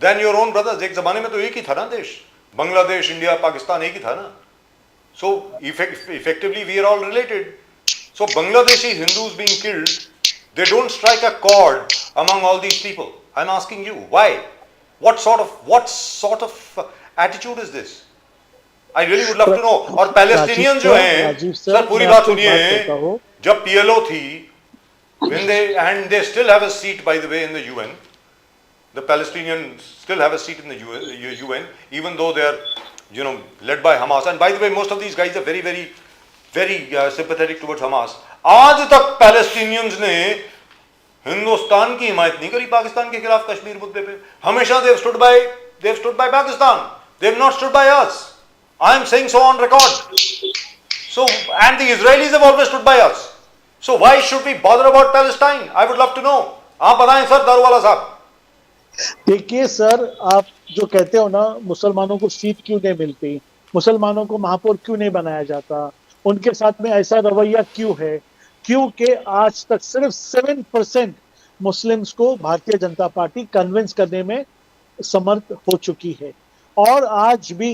than your own brothers. एक जमाने में तो एक ही था ना देश, बांग्लादेश, इंडिया, पाकिस्तान एक ही था ना। So effectively we are all related. So Bangladeshi Hindus being killed, they don't strike a chord among all these people. I'm asking you, why? What sort of attitude is this? I really would love to know. और Palestinian जो हैं, sir पूरी बात सुनिए, जब PLO थी, when they still have a seat, by the way, in the UN. The Palestinians still have a seat in the UN, even though they are, led by Hamas. And by the way, most of these guys are very, very, very sympathetic towards Hamas. आज तक Palestinians ने हिंदुस्तान की हिमायत नहीं करी पाकिस्तान के खिलाफ कश्मीर मुद्दे पे। हमेशा they've stood by Pakistan. They've not stood by us. I am saying so on record. So, and the Israelis have always stood by us. So why should we bother about Palestine? I would love to know. आप बताएं sir, Daruwalla साहब। देखिए sir, आप जो कहते हो ना, मुसलमानों को सीट क्यों नहीं मिलती, मुसलमानों को महापौर क्यों नहीं बनाया जाता, उनके साथ में ऐसा रवैया क्यों है, क्योंकि आज तक सिर्फ 7% मुस्लिम्स को भारतीय जनता पार्टी कन्विंस करने में समर्थ हो चुकी है, और आज भी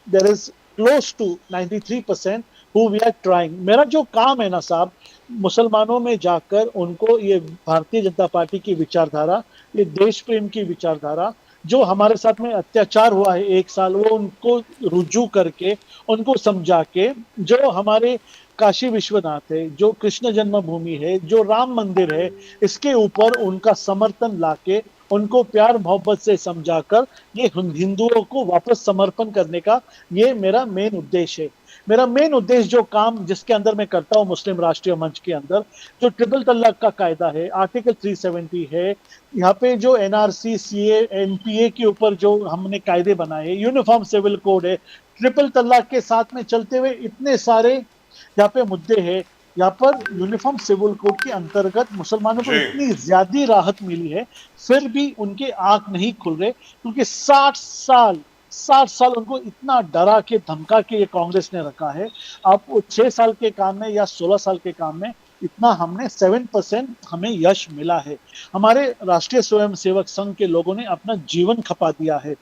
there is close to 93% who we are trying. मेरा जो काम है ना साहब, मुसलमानों में जाकर उनको ये भारतीय जनता पार्टी की विचारधारा, ये देश प्रेम की विचारधारा, जो हमारे साथ में अत्याचार हुआ है 1 साल, वो उनको रुजू करके, उनको समझा के, जो हमारे काशी विश्वनाथ है, जो कृष्ण जन्मभूमि है, जो राम मंदिर है, इसके ऊपर उनका समर्थन लाके, उनको प्यार मोहब्बत से समझाकर ये हिंदुओं को वापस समर्पण करने का ये मेरा मेन उद्देश्य है। मेरा मेन उद्देश्य जो काम जिसके अंदर मैं करता हूँ मुस्लिम राष्ट्रीय मंच के अंदर, जो ट्रिपल तलाक का कायदा है, आर्टिकल 370 है, यहाँ पे जो एनआरसी, सीए, एनपीए के ऊपर जो हमने कायदे बनाए, यूनिफॉर्म सिविल कोड है, ट्रिपल तलाक के साथ में चलते हुए इतने सारे यहाँ पे मुद्दे हैं। यहाँ पर यूनिफॉर्म सिविल कोड के अंतर्गत मुसलमानों को इतनी ज्यादा राहत मिली है, फिर भी उनके आंख नहीं खुल रहे, क्योंकि 60 साल उनको इतना डरा के धमका के ये कांग्रेस ने रखा है। अब 6 साल के काम में या 16 साल के काम में इतना हमने 7% हमें यश मिला है। हमारे राष्ट्रीय स्वयंसेवक संघ के लोगों ने अपना जीवन खपा दिया है।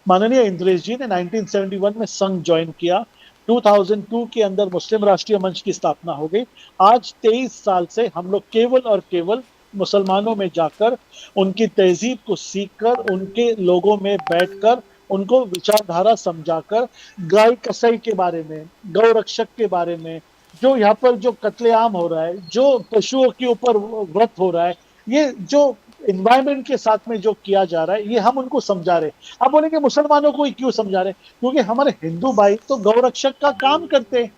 माननीय इंद्रेश जी ने 1971 में संघ ज्वाइन किया, 2002 के अंदर मुस्लिम राष्ट्रीय मंच की स्थापना हो गई। आज 23 साल से हम लोग केवल और केवल मुसलमानों में जाकर, उनकी तहजीब को सीखकर, उनके लोगों में बैठकर, उनको विचारधारा समझाकर, गाय कसाई के बारे में, गौ रक्षक के बारे में, जो यहाँ पर जो कत्लेआम हो रहा है, जो पशुओं के ऊपर व्रत हो रहा है, ये जो इन्वायरमेंट के साथ में जो किया जा रहा है, ये हम उनको समझा रहे। आप बोलेंगे मुसलमानों को ही क्यों समझा रहे? क्योंकि हमारे हिंदू भाई तो गौरक्षक का काम करते हैं,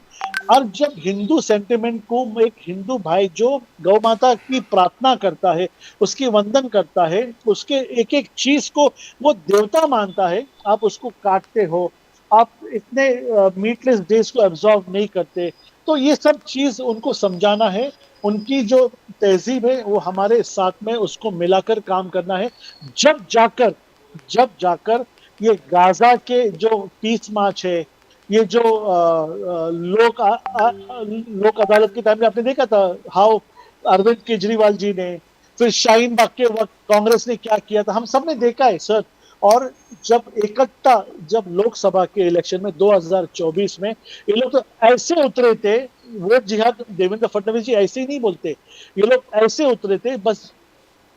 और जब हिंदू सेंटिमेंट को एक हिंदू भाई जो गौ माता की प्रार्थना करता है, उसकी वंदन करता है, उसके एक एक चीज को वो देवता मानता है, आप उसको काटते हो, आप इतने मीटलेस डेज को एब्जॉर्व नहीं करते, तो ये सब चीज उनको समझाना है। उनकी जो तहजीब है वो हमारे साथ में उसको मिलाकर काम करना है। जब जाकर ये गाजा के जो पीस मार्च है, ये जो लोक अदालत के टाइम में आपने देखा था हाउ अरविंद केजरीवाल जी ने, फिर शाहीन बाग के वक्त कांग्रेस ने क्या किया था, हम सब ने देखा है सर। और जब लोकसभा के इलेक्शन में 2024 में ये लोग तो ऐसे उतरे थे, वोट जिहाद देवेंद्र फडणवीस जी ऐसे ही नहीं बोलते, ये लोग ऐसे उतरे थे, बस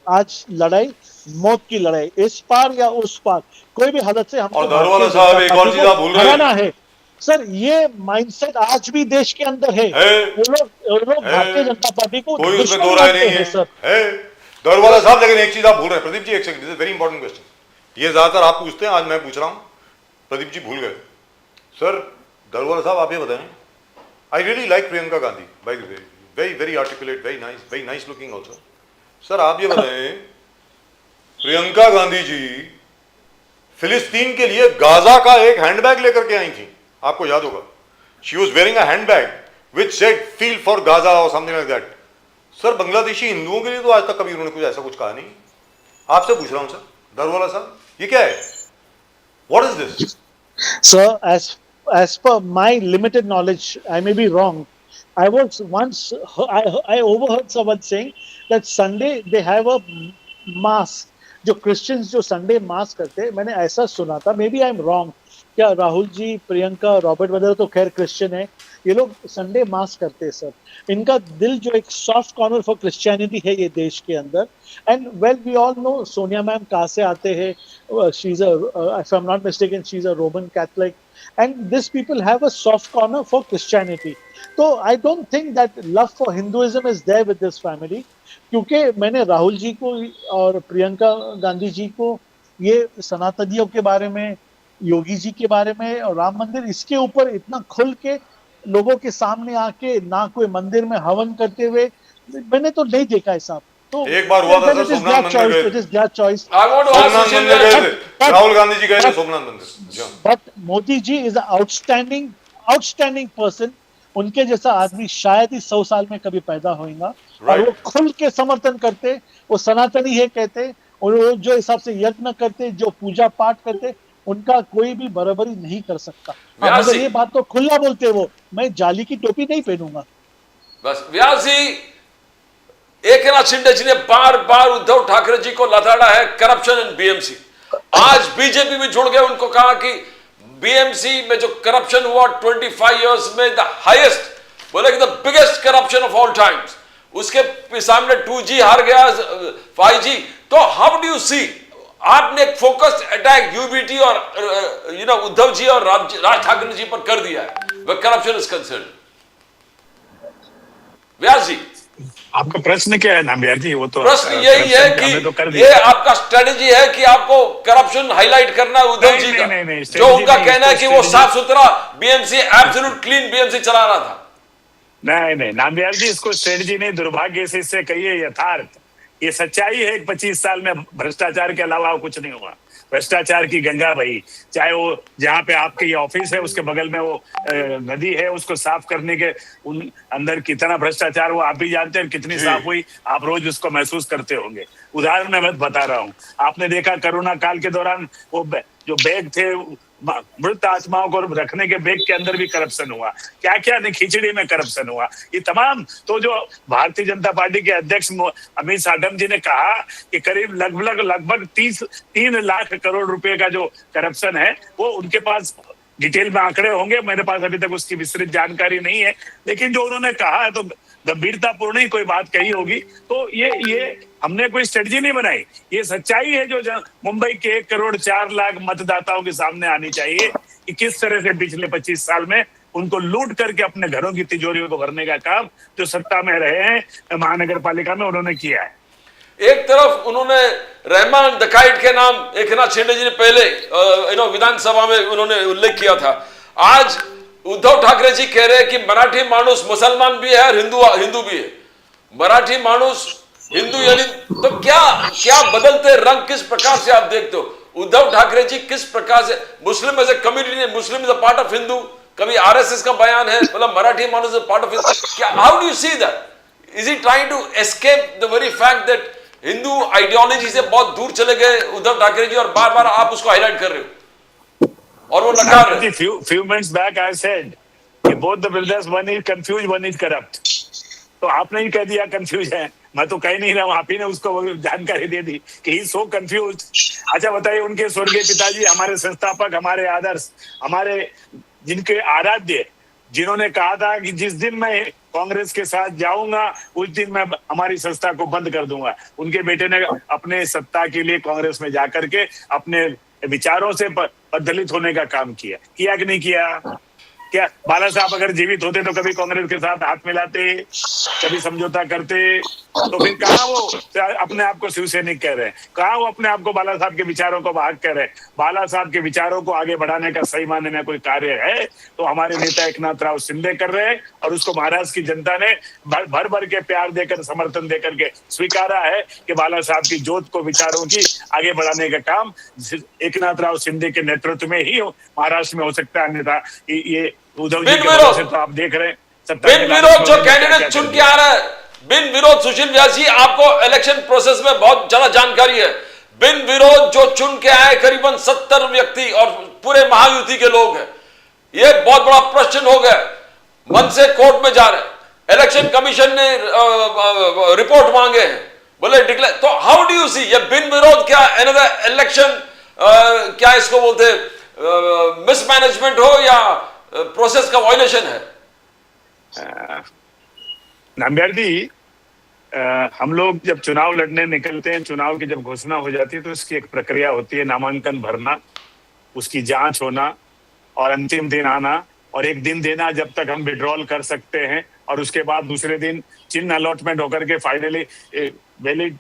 आज लड़ाई मौत की लड़ाई, इस पार या उस पार, कोई भी हालत से हमको और धरवाला साहब एक और चीज आप भूल रहे हैं है सर, ये माइंडसेट आज भी देश के अंदर है। वो लोग भारतीय जनता पार्टी को कोई उसमें दो राय नहीं है सर। धरवाला साहब, लेकिन एक चीज आप भूल रहे हैं प्रदीप जी, एक second, this is very important question. ये ज्यादातर आप पूछते हैं, आज मैं पूछ रहा हूं, प्रदीप जी भूल गए। सर धरवाला साहब आप ये बताएं, I really like Priyanka Gandhi, bye the way, very very articulate, very nice looking also. Sir आप ये बताएं, प्रियंका गांधी जी फिलिस्तीन के लिए गाजा का एक हैंडबैग लेकर के आई थी, आपको याद होगा, she was wearing a handbag which said feel for Gaza और something like that. Sir Bangladeshi हिंदुओं के लिए तो आज तक कभी उन्होंने कुछ ऐसा कुछ कहा नहीं। आपसे पूछ रहा हूं सर धरवाला साहब, ये क्या है? What is this? Sir, as per my limited knowledge, I may be wrong. I was once I overheard someone saying that Sunday they have a mass. जो क्रिश्चियंस जो संडे मास करते हैं, मैंने ऐसा सुना था, maybe I am wrong. क्या राहुल जी, Priyanka, Robert वगैरह तो खैर क्रिश्चियन है, ये लोग संडे मास करते हैं सर। इनका दिल जो एक सॉफ्ट कॉर्नर फॉर क्रिश्चियनिटी है ये देश के अंदर। And well we all know Sonia ma'am कहाँ से आते हैं, she is if I am not mistaken she is a Roman Catholic, and this people have a soft corner for Christianity. तो I don't think that love for Hinduism is there with this family, क्योंकि मैंने राहुल जी को और प्रियंका गांधी जी को ये सनातनियों के बारे में, योगी जी के बारे में और राम मंदिर, इसके ऊपर इतना खुल के लोगों के सामने आके ना कोई मंदिर में हवन करते हुए मैंने तो नहीं देखा है साहब। तो एक बार हुआ था सर, सोमनाथ मंदिर गए थे। सोमनाथ मंदिर गए थे, राहुल गांधी जी गए थे सोमनाथ मंदिर। But Modi ji is outstanding person. उनके जैसा आदमी शायद ही 100 साल में कभी पैदा होगा। और वो खुल के समर्थन करते, वो सनातनी है कहते, और वो जो हिसाब से यज्ञ करते, जो पूजा पाठ करते, उनका कोई भी बराबरी नहीं कर सकता। मगर ये बात तो खुला बोलते वो, मैं जाली की टोपी नहीं पहनूंगा। बस व्यास जी, एकनाथ शिंदे जी ने बार बार उद्धव ठाकरे जी को लताड़ा है करप्शन इन बीएमसी। आज बीजेपी भी जुड़ गए, उनको कहा कि बीएमसी में जो करप्शन हुआ 25 इयर्स में द हाईएस्ट, बोले कि the biggest corruption of all times. उसके सामने 2G हार गया, 5G। तो हाउ डू यू सी, आपने एक फोकस्ड अटैक यूबीटी और उद्धव जी और राज ठाकरे जी पर कर दिया है वह करप्शन इज कंसर्न। व्यास जी, आपका प्रश्न क्या है नामबिहार जी? वो तो प्रश्न यही है हमने तो कर कि दिया। ये आपका स्ट्रेटेजी है कि आपको करप्शन हाईलाइट करना है उद्धव जी का, नहीं, जो strategy उनका नहीं, कहना है कि वो strategy- साफ सुथरा बीएमसी, एब्सोल्यूट क्लीन बीएमसी चला रहा था। नहीं नामबिहार जी, इसको स्ट्रेटजी नहीं, दुर्भाग्य से इससे कहिए यथार्थ। ये सच्चाई है कि 25 साल में भ्रष्टाचार के अलावा कुछ नहीं हुआ। भ्रष्टाचार की गंगा बही, चाहे वो जहाँ पे आपके ये ऑफिस है उसके बगल में वो नदी है, उसको साफ करने के उन अंदर कितना भ्रष्टाचार वो आप भी जानते हैं, कितनी साफ हुई आप रोज उसको महसूस करते होंगे। उदाहरण मैं बता रहा हूँ, आपने देखा कोरोना काल के दौरान वो जो बैग थे मृत आत्माओं को रखने के बैग के अंदर भी करप्शन हुआ, क्या क्या नहीं, खिचड़ी में करप्शन हुआ, ये तमाम। तो जो भारतीय जनता पार्टी के अध्यक्ष अमित शाह जी ने कहा कि करीब लगभग 3 लाख करोड़ रुपए का जो करप्शन है वो उनके पास डिटेल में आंकड़े होंगे, मेरे पास अभी तक उसकी विस्तृत जानकारी नहीं है, लेकिन जो उन्होंने कहा है तो गंभीरतापूर्ण ही कोई बात कही होगी। तो ये हमने कोई स्ट्रेटजी नहीं बनाई, ये सच्चाई है जो मुंबई के 1 करोड़ 4 लाख मतदाताओं के सामने आनी चाहिए कि किस तरह से पिछले 25 साल में उनको लूट करके अपने घरों की तिजोरियों को भरने का काम जो सत्ता में रहे हैं महानगर पालिका में उन्होंने किया है। एक तरफ उन्होंने रहमान डकाइट के नाम एकनाथ शिंदे जी ने पहले विधानसभा में उन्होंने उल्लेख किया था। आज उद्धव ठाकरे जी कह रहे हैं कि मराठी मानुस मुसलमान भी है और हिंदू भी है। मराठी मानुस हिंदू यानी तो क्या बदलते रंग किस प्रकार से आप देखते हो? उद्धव ठाकरे जी किस प्रकार से मुस्लिम एज ए कम्युनिटी ने, Muslim is a part of Hindu, कभी आरएसएस का बयान है, मतलब मराठी मानुस इज पार्ट ऑफ, क्या how do you see that? Is he trying to escape the very fact that Hindu ideology से बहुत दूर चले गए उद्धव ठाकरे जी और बार बार आप उसको हाईलाइट कर रहे हो और वो नकार रहे? few minutes back I said कि both the brothers, one is confused, one is corrupt। तो आपने ही कह दिया कंफ्यूज है, मैं तो कह नहीं रहा हूँ, आप ही ने उसको जानकारी दे दी कि ही सो कंफ्यूज। अच्छा बताइए, उनके स्वर्गीय पिताजी, हमारे संस्थापक, हमारे आदर्श, हमारे जिनके आराध्य, जिन्होंने कहा था कि जिस दिन मैं कांग्रेस के साथ जाऊंगा उस दिन मैं हमारी संस्था को बंद कर दूंगा, उनके बेटे ने अपने सत्ता के लिए कांग्रेस में जाकर के अपने विचारों से दलित होने का काम किया कि नहीं किया? क्या बाला साहब अगर जीवित होते तो कभी कांग्रेस के साथ हाथ मिलाते, कभी समझौता करते? तो फिर कहाँ वो अपने आप को शिवसैनिक कह रहे हैं, कहाँ वो अपने आप को बाला साहब के विचारों को भाग कह रहे हैं? बाला साहब के विचारों को आगे बढ़ाने का सही मायने में कोई कार्य है तो हमारे नेता एकनाथ राव शिंदे कर रहे हैं, और उसको महाराष्ट्र की जनता ने भर भर के प्यार देकर, समर्थन देकर के स्वीकारा है कि बाला साहब की जोत को, विचारों की आगे बढ़ाने का काम एकनाथ राव शिंदे के नेतृत्व में ही महाराष्ट्र में हो सकता है, अन्यथा ये उद्धव जी के भरोसे तो आप देख रहे हैं बिन विरोध जो कैंडिडेट चुन के आ रहा है, बिन विरोध सुशील व्यास जी, आपको इलेक्शन प्रोसेस में बहुत ज्यादा जानकारी है। बिन विरोध जो चुन के आए करीबन 70 व्यक्ति और पूरे महायुति के लोग हैं, ये बहुत बड़ा प्रश्न हो गया, मन से कोर्ट में जा रहे हैं, इलेक्शन कमीशन ने रिपोर्ट मांगे हैं, बोले डिक्लेयर। तो हाउ डू यू सी ये बिन विरोध, क्या अनदर इलेक्शन, क्या इसको बोलते मिसमैनेजमेंट हो या प्रोसेस का वायलेशन है? नामबिहार जी, हम लोग जब चुनाव लड़ने निकलते हैं, चुनाव की जब घोषणा हो जाती है तो इसकी एक प्रक्रिया होती है, नामांकन भरना, उसकी जांच होना और अंतिम दिन आना और एक दिन देना जब तक हम विड्रॉल कर सकते हैं, और उसके बाद दूसरे दिन चिन्ह अलॉटमेंट होकर के finally valid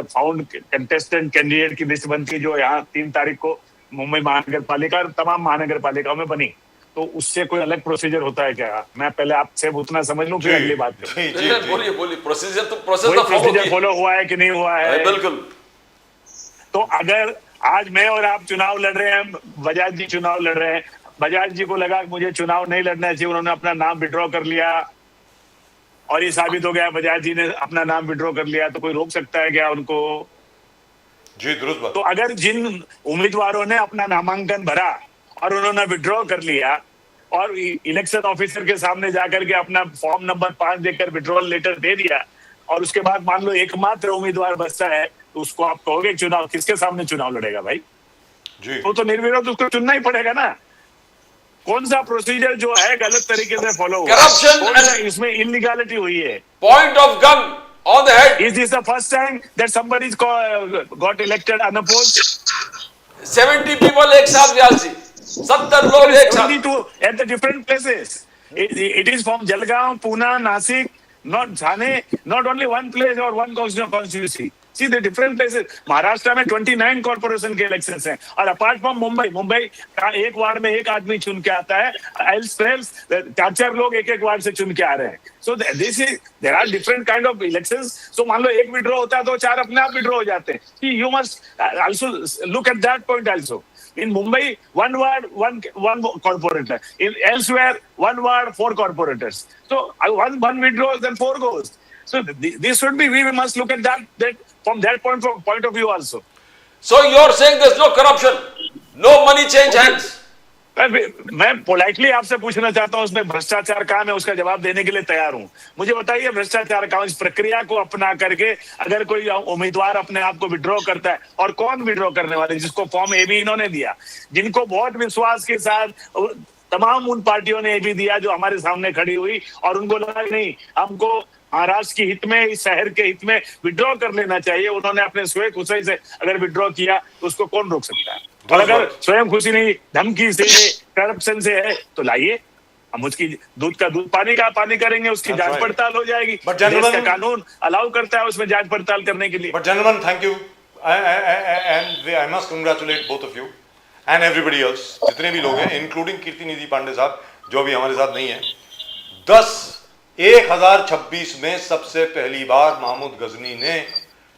found contestant candidate की लिस्ट बनती, जो यहाँ 3 तारीख को मुंबई महानगर पालिका और तमाम महानगर पालिकाओं में बनी। तो उससे कोई अलग प्रोसीजर होता है क्या? मैं पहले आपसे उतना समझ लूं फिर अगली बात करूं। बोलिए प्रोसीजर तो प्रोसेस फॉलो हुआ है कि नहीं हुआ है? बिल्कुल। तो अगर आज मैं और आप चुनाव लड़ रहे हैं, बजाज जी चुनाव लड़ रहे हैं, बजाज जी को लगा मुझे चुनाव नहीं लड़ना चाहिए, उन्होंने अपना नाम विड्रॉ कर लिया और ये साबित हो गया बजाज जी ने अपना नाम विड्रॉ कर लिया, तो कोई रोक सकता है क्या उनको? जी दुरुस्त बात। तो अगर जिन उम्मीदवारों ने अपना नामांकन भरा और उन्होंने विड्रॉ कर लिया और इलेक्शन ऑफिसर के सामने जाकर के अपना फॉर्म नंबर 5 देकर विड्रॉल लेटर दे दिया, और उसके बाद मान लो एकमात्र उम्मीदवार बचता है, तो उसको आप कहोगे चुनाव किसके सामने चुनाव लड़ेगा भाई? जी तो निर्विरोध उसको चुनना ही पड़ेगा ना। कौन सा प्रोसीजर जो है गलत तरीके से फॉलो हुआ? Corruption कौन सा and- इसमें इलीगैलिटी हुई है? Point of gun on the head. Is this the first time that somebody got elected unopposed? 70 people एक साथ व्यासी, 70 लोग एक साथ. 22 at the different places. It is from Jalgaon, Pune, Nasik, not Thane, not only one place or one constituency. See the different places. Maharashtra में 29 corporation के elections हैं, और apart from Mumbai का एक वार्ड में एक आदमी चुन के आता है, एल्स 4 लोग एक वार्ड से चुन के आ रहे हैं. So this is, there are different kind of elections. So मान लो एक विड्रॉ होता है तो 4 अपने आप विड्रॉ हो जाते हैं. See, you must also look at that point also. In Mumbai, 1 ward, one corporator. In elsewhere, 1 ward, 4 corporators. So one withdraws, then 4 goes. So this should be, we must look at that from that point of view also. So you're saying there's no corruption, no money change hands. मैं politely आपसे पूछना चाहता हूं, उसमें भ्रष्टाचार कहाँ, मैं उसका जवाब देने के लिए तैयार हूं. मुझे बताइए भ्रष्टाचार कहाँ? इस प्रक्रिया को अपना करके अगर कोई उम्मीदवार अपने आप को विड्रॉ करता है, और कौन विड्रॉ करने वाले? जिसको फॉर्म ए भी इन्होंने दिया, जिनको बहुत विश्वास के साथ तमाम उन पार्टियों ने ए भी दिया जो हमारे सामने खड़ी हुई, और उनको लगा नहीं हमको महाराष्ट्र के हित में, इस शहर के हित में विड्रॉ कर लेना चाहिए, उन्होंने अपने स्वयं खुशी से अगर विड्रॉ किया तो उसको कौन रोक सकता है? और अगर स्वयं खुशी नहीं, धमकी से, करप्शन से है, तो लाइए, हम उसकी दूध का दूध, पानी का पानी करेंगे, उसकी जांच पड़ताल हो जाएगी. देश का कानून अलाउ करता है उसमें जांच पड़ताल करने के लिए. But gentlemen, thank you. And I must congratulate both of you and everybody else. जितने भी लोग हैं, including कीर्ति निधि पांडे साहब, जो भी हमारे साथ नहीं है. 1026 में सबसे पहली बार महमूद गजनी ने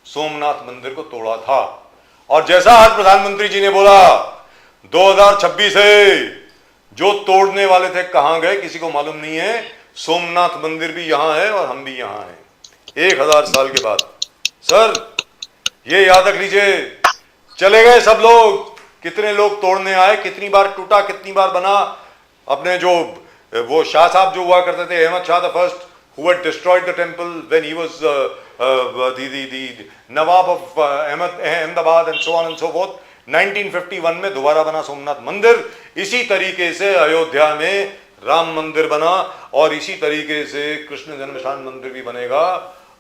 सोमनाथ मंदिर को तोड़ा था, और जैसा आज प्रधानमंत्री जी ने बोला, 2026 है, जो तोड़ने वाले थे कहां गए किसी को मालूम नहीं है. सोमनाथ मंदिर भी यहां है और हम भी यहां हैं 1000 साल के बाद. सर ये याद रख लीजिए, चले गए सब लोग, कितने लोग तोड़ने आए, कितनी बार टूटा, कितनी बार बना. अपने जो वो शाह साहब जो हुआ करते थे, Ahmad Shah the first, who had destroyed the temple when he was the Nawab of Ahmedabad and so on and so forth. 1951 में दोबारा बना सोमनाथ मंदिर. इसी तरीके से अयोध्या में राम मंदिर बना, और इसी तरीके से कृष्ण जन्मस्थान मंदिर भी बनेगा,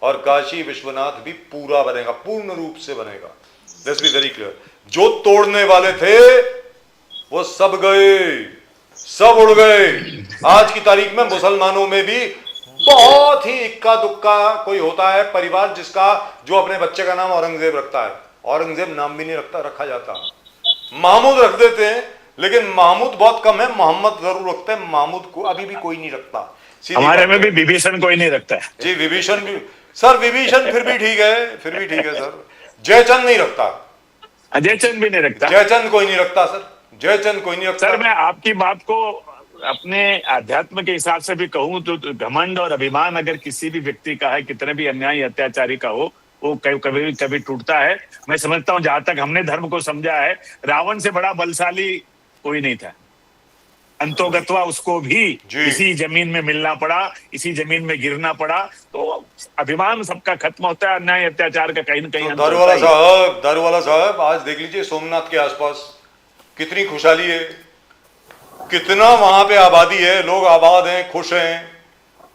और काशी विश्वनाथ भी पूरा बनेगा, पूर्ण रूप से बनेगा. Let's be very clear. जो तोड़ने वाले थे वो सब गए, सब उड़ गए. आज की तारीख में मुसलमानों में भी बहुत ही इक्का दुक्का कोई होता है परिवार जिसका, जो अपने बच्चे का नाम औरंगजेब रखता है. औरंगजेब नाम भी नहीं रखा जाता. महमूद रख देते हैं, लेकिन महमूद बहुत कम है. मोहम्मद जरूर रखते हैं, महमूद को अभी भी कोई नहीं रखता. हमारे में भी विभीषण कोई नहीं रखता है जी. विभीषण भी, सर विभीषण फिर भी ठीक है, फिर भी ठीक है सर. जयचंद नहीं रखता, जयचंद भी नहीं रखता. जयचंद कोई नहीं रखता सर, जयचंद कोई नहीं रखता. सर मैं आपकी बात को अपने अध्यात्म के हिसाब से भी कहूं तो घमंड और अभिमान अगर किसी भी व्यक्ति का है, कितने भी अन्यायी अत्याचारी का हो, वो कभी टूटता है. मैं समझता हूं, जहां तक हमने धर्म को समझा है, रावण से बड़ा बलशाली कोई नहीं था. अंतोगत्वा उसको भी इसी जमीन में मिलना पड़ा, इसी जमीन में गिरना पड़ा. तो अभिमान सबका खत्म होता है, अन्याय अत्याचार का कहीं न कहीं. दारूवाला साहब, आज देख लीजिए सोमनाथ के आसपास कितनी खुशहाली है, कितना वहां पे आबादी है, लोग आबाद हैं, खुश हैं,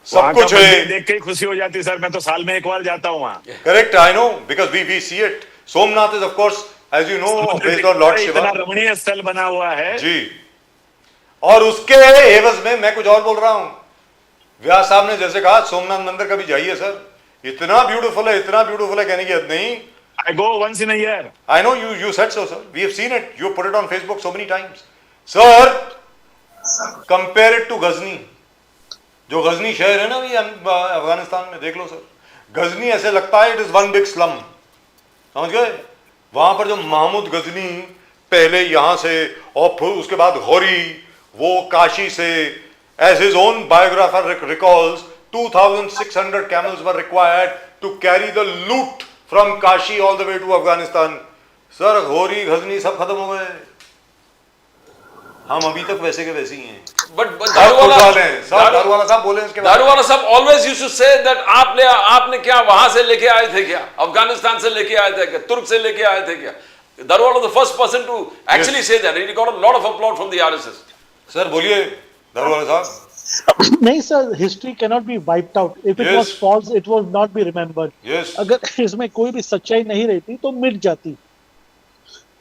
सब कुछ है. देख के खुशी हो जाती है सर. मैं तो साल में 1 बार जाता हूँ वहाँ. Correct, I know, because we see it. Somnath is of course, as you know, based on lord Shiva. इतना रमणीय स्थल बना हुआ है जी. और उसके एवज में मैं कुछ और बोल रहा हूं. व्यास साहब ने जैसे कहा, सोमनाथ मंदिर कभी जाइए सर, इतना ब्यूटीफुल है, इतना ब्यूटीफुल है, कहने की हद नहीं. I go once in a year. I know you said so, sir. We have seen it. You put it on Facebook so many times. Sir, compare it to Ghazni. जो गजनी शहर है ना अभी अफगानिस्तान में, देख लो सर. गजनी ऐसे लगता है it is one big slum, समझ गए. वहां पर जो महमूद गजनी पहले यहां से, और फिर उसके बाद घोरी, वो काशी से, as his own biographer recalls, 2,600 camels were required to carry the loot from Kashi all the way to Afghanistan. Sir घोरी गजनी सब खत्म हो गए. हम अभी तक वैसे के वैसे ही हैं। But सब दारूवाला खुशहाल हैं, सब दारूवाला साहब बोले इसके बाद। दारूवाला साहब always used to say that आपने क्या वहां से लेके आए थे क्या, अफगानिस्तान से लेके आए थे क्या, तुर्क से लेके आए थे क्या? Daruwala the first person to actually say that. He got a lot of applause from the RSS. Sir बोलिए दारूवाला साहब। नहीं sir, history cannot be wiped out, if it Yes. Was false it was not be remembered. Yes. अगर इसमें कोई भी सच्चाई नहीं रहती तो मिट जाती।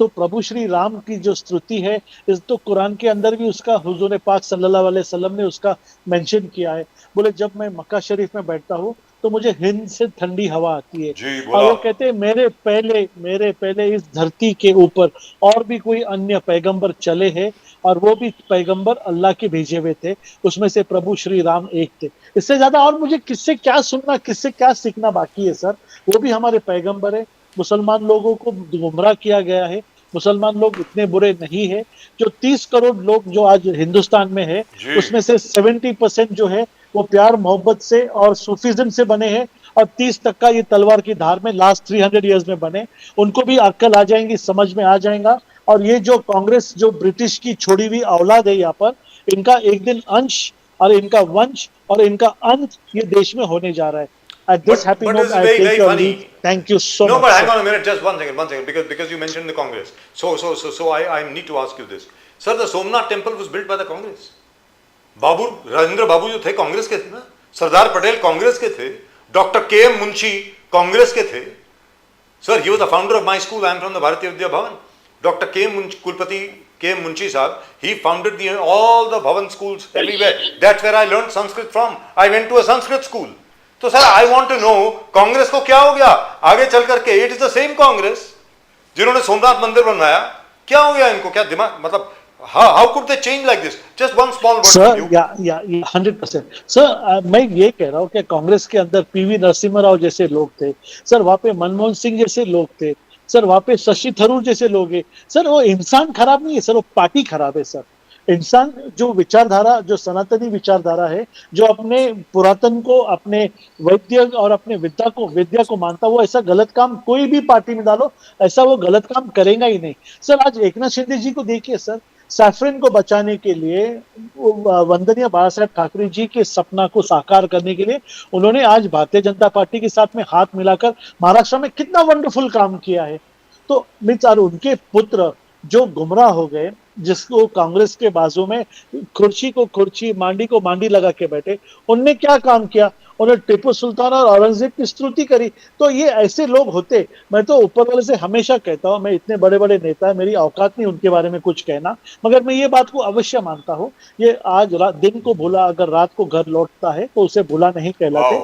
तो प्रभु श्री राम की जो स्तुति है, इस तो कुरान के अंदर भी उसका हुजूर पाक सल्लल्लाहु अलैहि वसल्लम ने उसका मेंशन किया है। बोले जब मैं मक्का शरीफ में बैठता हूँ तो मुझे हिंद से ठंडी हवा आती है। जी, और बोला। वो कहते हैं मेरे पहले इस धरती के ऊपर और भी कोई अन्य पैगंबर चले हैं, और वो भी पैगंबर अल्लाह के भेजे हुए थे, उसमें से प्रभु श्री राम एक थे। इससे ज्यादा और मुझे किससे क्या सुनना, किससे क्या सीखना बाकी है सर? वो भी हमारे पैगंबर है। मुसलमान लोगों को गुमराह किया गया है। मुसलमान लोग इतने बुरे नहीं है। जो 30 करोड़ लोग जो आज हिंदुस्तान में है, जी। उसमें से 70% जो है वो प्यार मोहब्बत से और सूफीज्म से बने हैं, और 30% ये तलवार की धार में लास्ट 300 इयर्स में बने। उनको भी अक्ल आ जाएंगी, समझ में आ जाएगा। और ये जो कांग्रेस जो ब्रिटिश की छोड़ी हुई औलाद है यहाँ पर, इनका एक दिन अंश और इनका वंश और इनका अंत ये देश में होने जा रहा है। At this happy but note, it's I very, take very your funny. leave. Thank you so No, much. but sir. hang on a minute, just one second, because you mentioned the Congress. So I need to ask you this. Sir, the Somnath temple was built by the Congress. Rajendra बाबू जो थे कांग्रेस के थे ना, सरदार पटेल कांग्रेस के थे, doctor KM. Munshi Congress के थे। Sir, he was the founder of my school. I am from the Bharatiya Vidya Bhavan. Dr. Kulpati K.M. Munshi Sahab, he founded all the Bhavan schools everywhere. That's where I learned Sanskrit from. I went to a Sanskrit school. तो sir I want to know Congress को क्या हो गया आगे चल करके? It is the same Congress जिन्होंने सोमनाथ मंदिर बनवाया। क्या हो गया इनको? क्या दिमाग, मतलब how could they change like this? Just one small word sir from you. या 100%। सर मैं ये कह रहा हूँ कि कांग्रेस के अंदर पीवी नरसिम्हा राव जैसे लोग थे सर, वहाँ पे मनमोहन सिंह जैसे लोग थे सर, वहाँ पे शशि थरूर जैसे लोग हैं सर। वो इंसान खराब नहीं है सर, वो पार्टी खराब है सर। इंसान जो विचारधारा, जो सनातनी विचारधारा है, जो अपने पुरातन को, अपने वैद्य और अपने विद्या को मानता, वो ऐसा गलत काम कोई भी पार्टी में डालो, ऐसा वो गलत काम करेगा ही नहीं सर। आज एकनाथ शिंदे जी को देखिए सर, सैफरन को बचाने के लिए, वंदनीय बाला साहेब ठाकरे जी के सपना को साकार करने के लिए उन्होंने आज भारतीय जनता पार्टी के साथ में हाथ मिलाकर महाराष्ट्र में कितना वंडरफुल काम किया है। तो मीन्स और उनके पुत्र जो गुमराह हो गए, जिसको कांग्रेस के बाजू में कुर्सी को कुर्सी, मांडी को मांडी लगा के बैठे, उनने क्या काम किया? उन्होंने टिप्पू सुल्तान और औरंगजेब की स्तुति करी। तो ये ऐसे लोग होते, मैं तो ऊपर वाले से हमेशा कहता हूं, मैं इतने बड़े बड़े नेता, मेरी औकात नहीं उनके बारे में कुछ कहना, मगर मैं ये बात को अवश्य मानता हूं, ये आज दिन को भूला अगर रात को घर लौटता है तो उसे भूला नहीं कहलाते।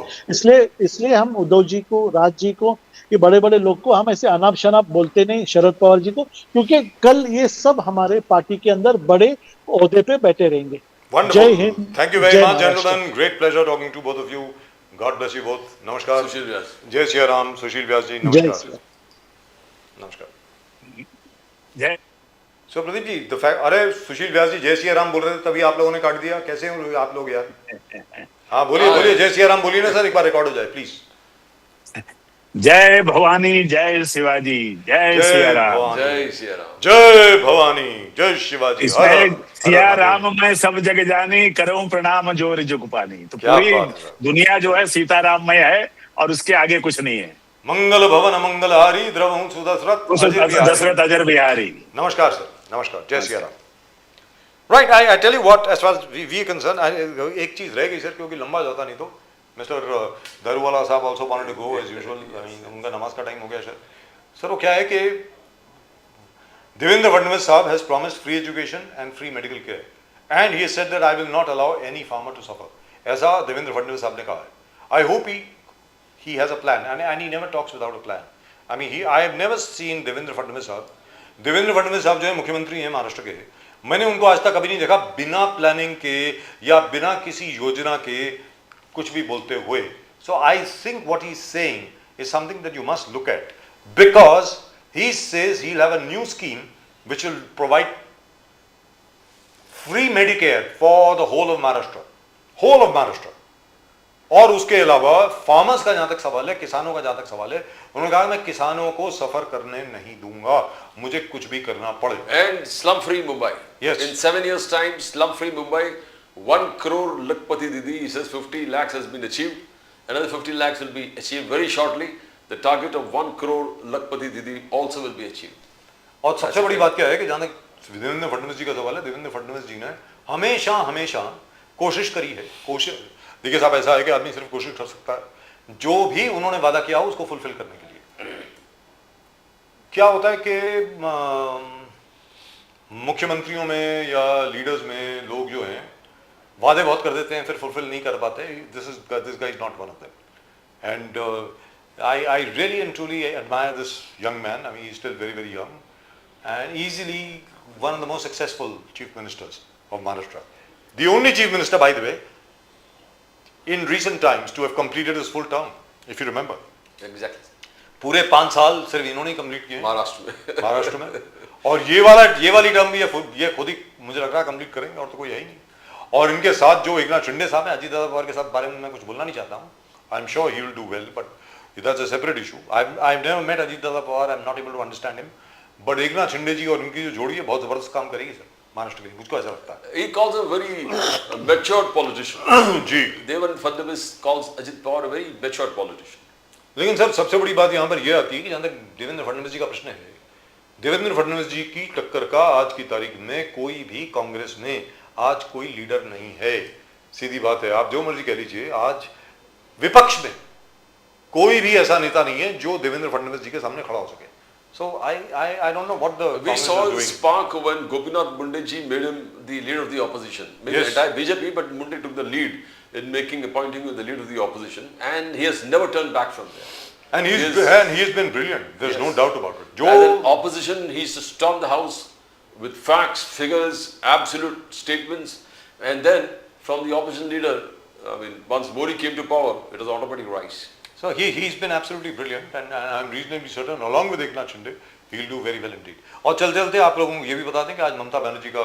इसलिए हम उद्धव जी को, राज जी को, ये बड़े बड़े लोग को हम ऐसे अनाप शनाप बोलते नहीं, शरद पवार जी को, क्योंकि कल ये सब हमारे पार्टी के अंदर बड़े ओहदे पे बैठे रहेंगे। जय हिंद। Thank you very much gentleman, great pleasure talking to both of you. God bless you both. नमस्कार। सुशील व्यास। जय सिया राम। सुशील व्यास जी जय नमस्कार। श्री राम। नमस्कार। जय सो प्रदीप जी, द फैक्ट, अरे सुशील व्यास जी जय सिया राम बोल रहे थे, तभी आप लोगों ने काट दिया। कैसे हो आप लोग यार? हाँ बोलिए जय सिया राम बोलिए ना सर, एक बार रिकॉर्ड हो जाए प्लीज। जय भवानी, जय शिवाजी, जय सिया राम। जय सिया राम। जय भवानी, जय शिवाजी। इसमें सिया राम मैं सब जग जानी, करूं प्रणाम जोर जुग पानी। तो क्या पूरी बात है। दुनिया जो है सीताराम में है और उसके आगे कुछ नहीं है। मंगल भवन मंगल हारी, द्रवहूं सुदशरथ दशरथ अजर बिहारी। नमस्कार सर, नमस्कार। जय Siya Ram. Right, I tell you what, as far we concern, एक चीज रह गई सर, क्योंकि लंबा जाता नहीं तो। Mister Daruwala sahab also wanted to go as usual, उनका नमाज का टाइम हो गया सर। वो क्या है कि Devendra Fadnavis sahab has promised free education and free medical care, and he said that I will not allow any farmer to suffer. ऐसा देवेंद्र फडणवीस साहब ने कहा है। I hope he has a plan, and he never talks without a plan. I mean, I have never seen Devendra Fadnavis साहब जो है मुख्यमंत्री हैं महाराष्ट्र के, मैंने उनको आज तक कभी नहीं देखा बिना प्लानिंग के या बिना किसी योजना के कुछ भी बोलते हुए। So I think what he's saying is something that you must look at, because he says he'll have a new scheme which will provide free Medicare for the whole of Maharashtra. और उसके अलावा farmers का जहां तक सवाल है, किसानों का जहां तक सवाल है, उन्होंने कहा मैं किसानों को सफर करने नहीं दूंगा, मुझे कुछ भी करना पड़े। And slum-free Mumbai. Yes. In 7 years' time, slum-free Mumbai, 1 crore Lakpati Didi, he says 50 lakhs has been achieved. Another 50 lakhs will be achieved very shortly. The target of 1 crore Lakpati Didi also will be achieved. और सबसे बड़ी बात क्या है कि जहां तक देवेंद्र फडणवीस जी का सवाल है, देवेंद्र फडणवीस जी ने हमेशा हमेशा कोशिश करी है। कोशिश, देखिए साहब, ऐसा है कि आदमी सिर्फ कोशिश कर सकता है, जो भी उन्होंने वादा किया हो उसको फुलफिल करने के लिए। क्या होता है कि मुख्यमंत्रियों में या लीडर्स में लोग जो हैं वादे बहुत कर देते हैं, फिर फुलफिल नहीं कर पाते। This guy is not one of them. And I really and truly admire this young man. I mean, he's still very, very young and easily one of the most successful chief ministers of Maharashtra. The only chief minister, by the way, in recent times to have completed his full term, if you remember. Exactly. पूरे 5 साल सिर्फ इन्होंने ही complete किए महाराष्ट्र में। और ये वाली term भी ये खुद ही मुझे लग रहा है कंप्लीट करेंगे, और तो कोई है ही नहीं। और इनके साथ जो एकनाथ शिंदे साहब हैं, अजीत दादा पवार के साथ बारे में मैं कुछ बोलना नहीं चाहता हूँ। I am sure he will do well, but that's a separate issue. I've never met Ajit Dada Pawar. I'm not able to understand him. But Eknath Shinde ji और उनकी जो जोड़ी है बहुत जबरदस्त काम करेगी सर महाराष्ट्र के लिए, मुझको ऐसा लगता है। He calls a very matured politician. जी। Devendra Fadnavis calls Ajit Pawar a very matured politician. लेकिन सर सबसे बड़ी बात यहाँ पर यह आती है कि जहाँ तक देवेंद्र फडणवीस जी का प्रश्न है, देवेंद्र फडणवीस जी की टक्कर का आज की तारीख में कोई भी कांग्रेस में आज कोई लीडर नहीं है। सीधी बात है, आप जो मर्जी कह लीजिए, आज विपक्ष में कोई भी ऐसा नेता नहीं है जो देवेंद्र फडणवीस जी के सामने खड़ा हो सके। So I don't know what the We Congress saw is the doing. spark when Gopinath Munde ji made him the leader of the opposition. Maybe Yes. the entire BJP, but Munde took the lead in appointing him the leader of the opposition, and he has never turned back from there. And Yes. he's been brilliant. There's Yes. no doubt about it. As an opposition, he used to storm the house with facts, figures, absolute statements, and then from the opposition leader, I mean, once Modi came to power, it was automatic rise. So he's been absolutely brilliant, and I'm reasonably certain, along with Eknath Shinde, he'll do very well indeed. और चलते चलते आप लोगों को ये भी बता दें कि आज ममता बनर्जी का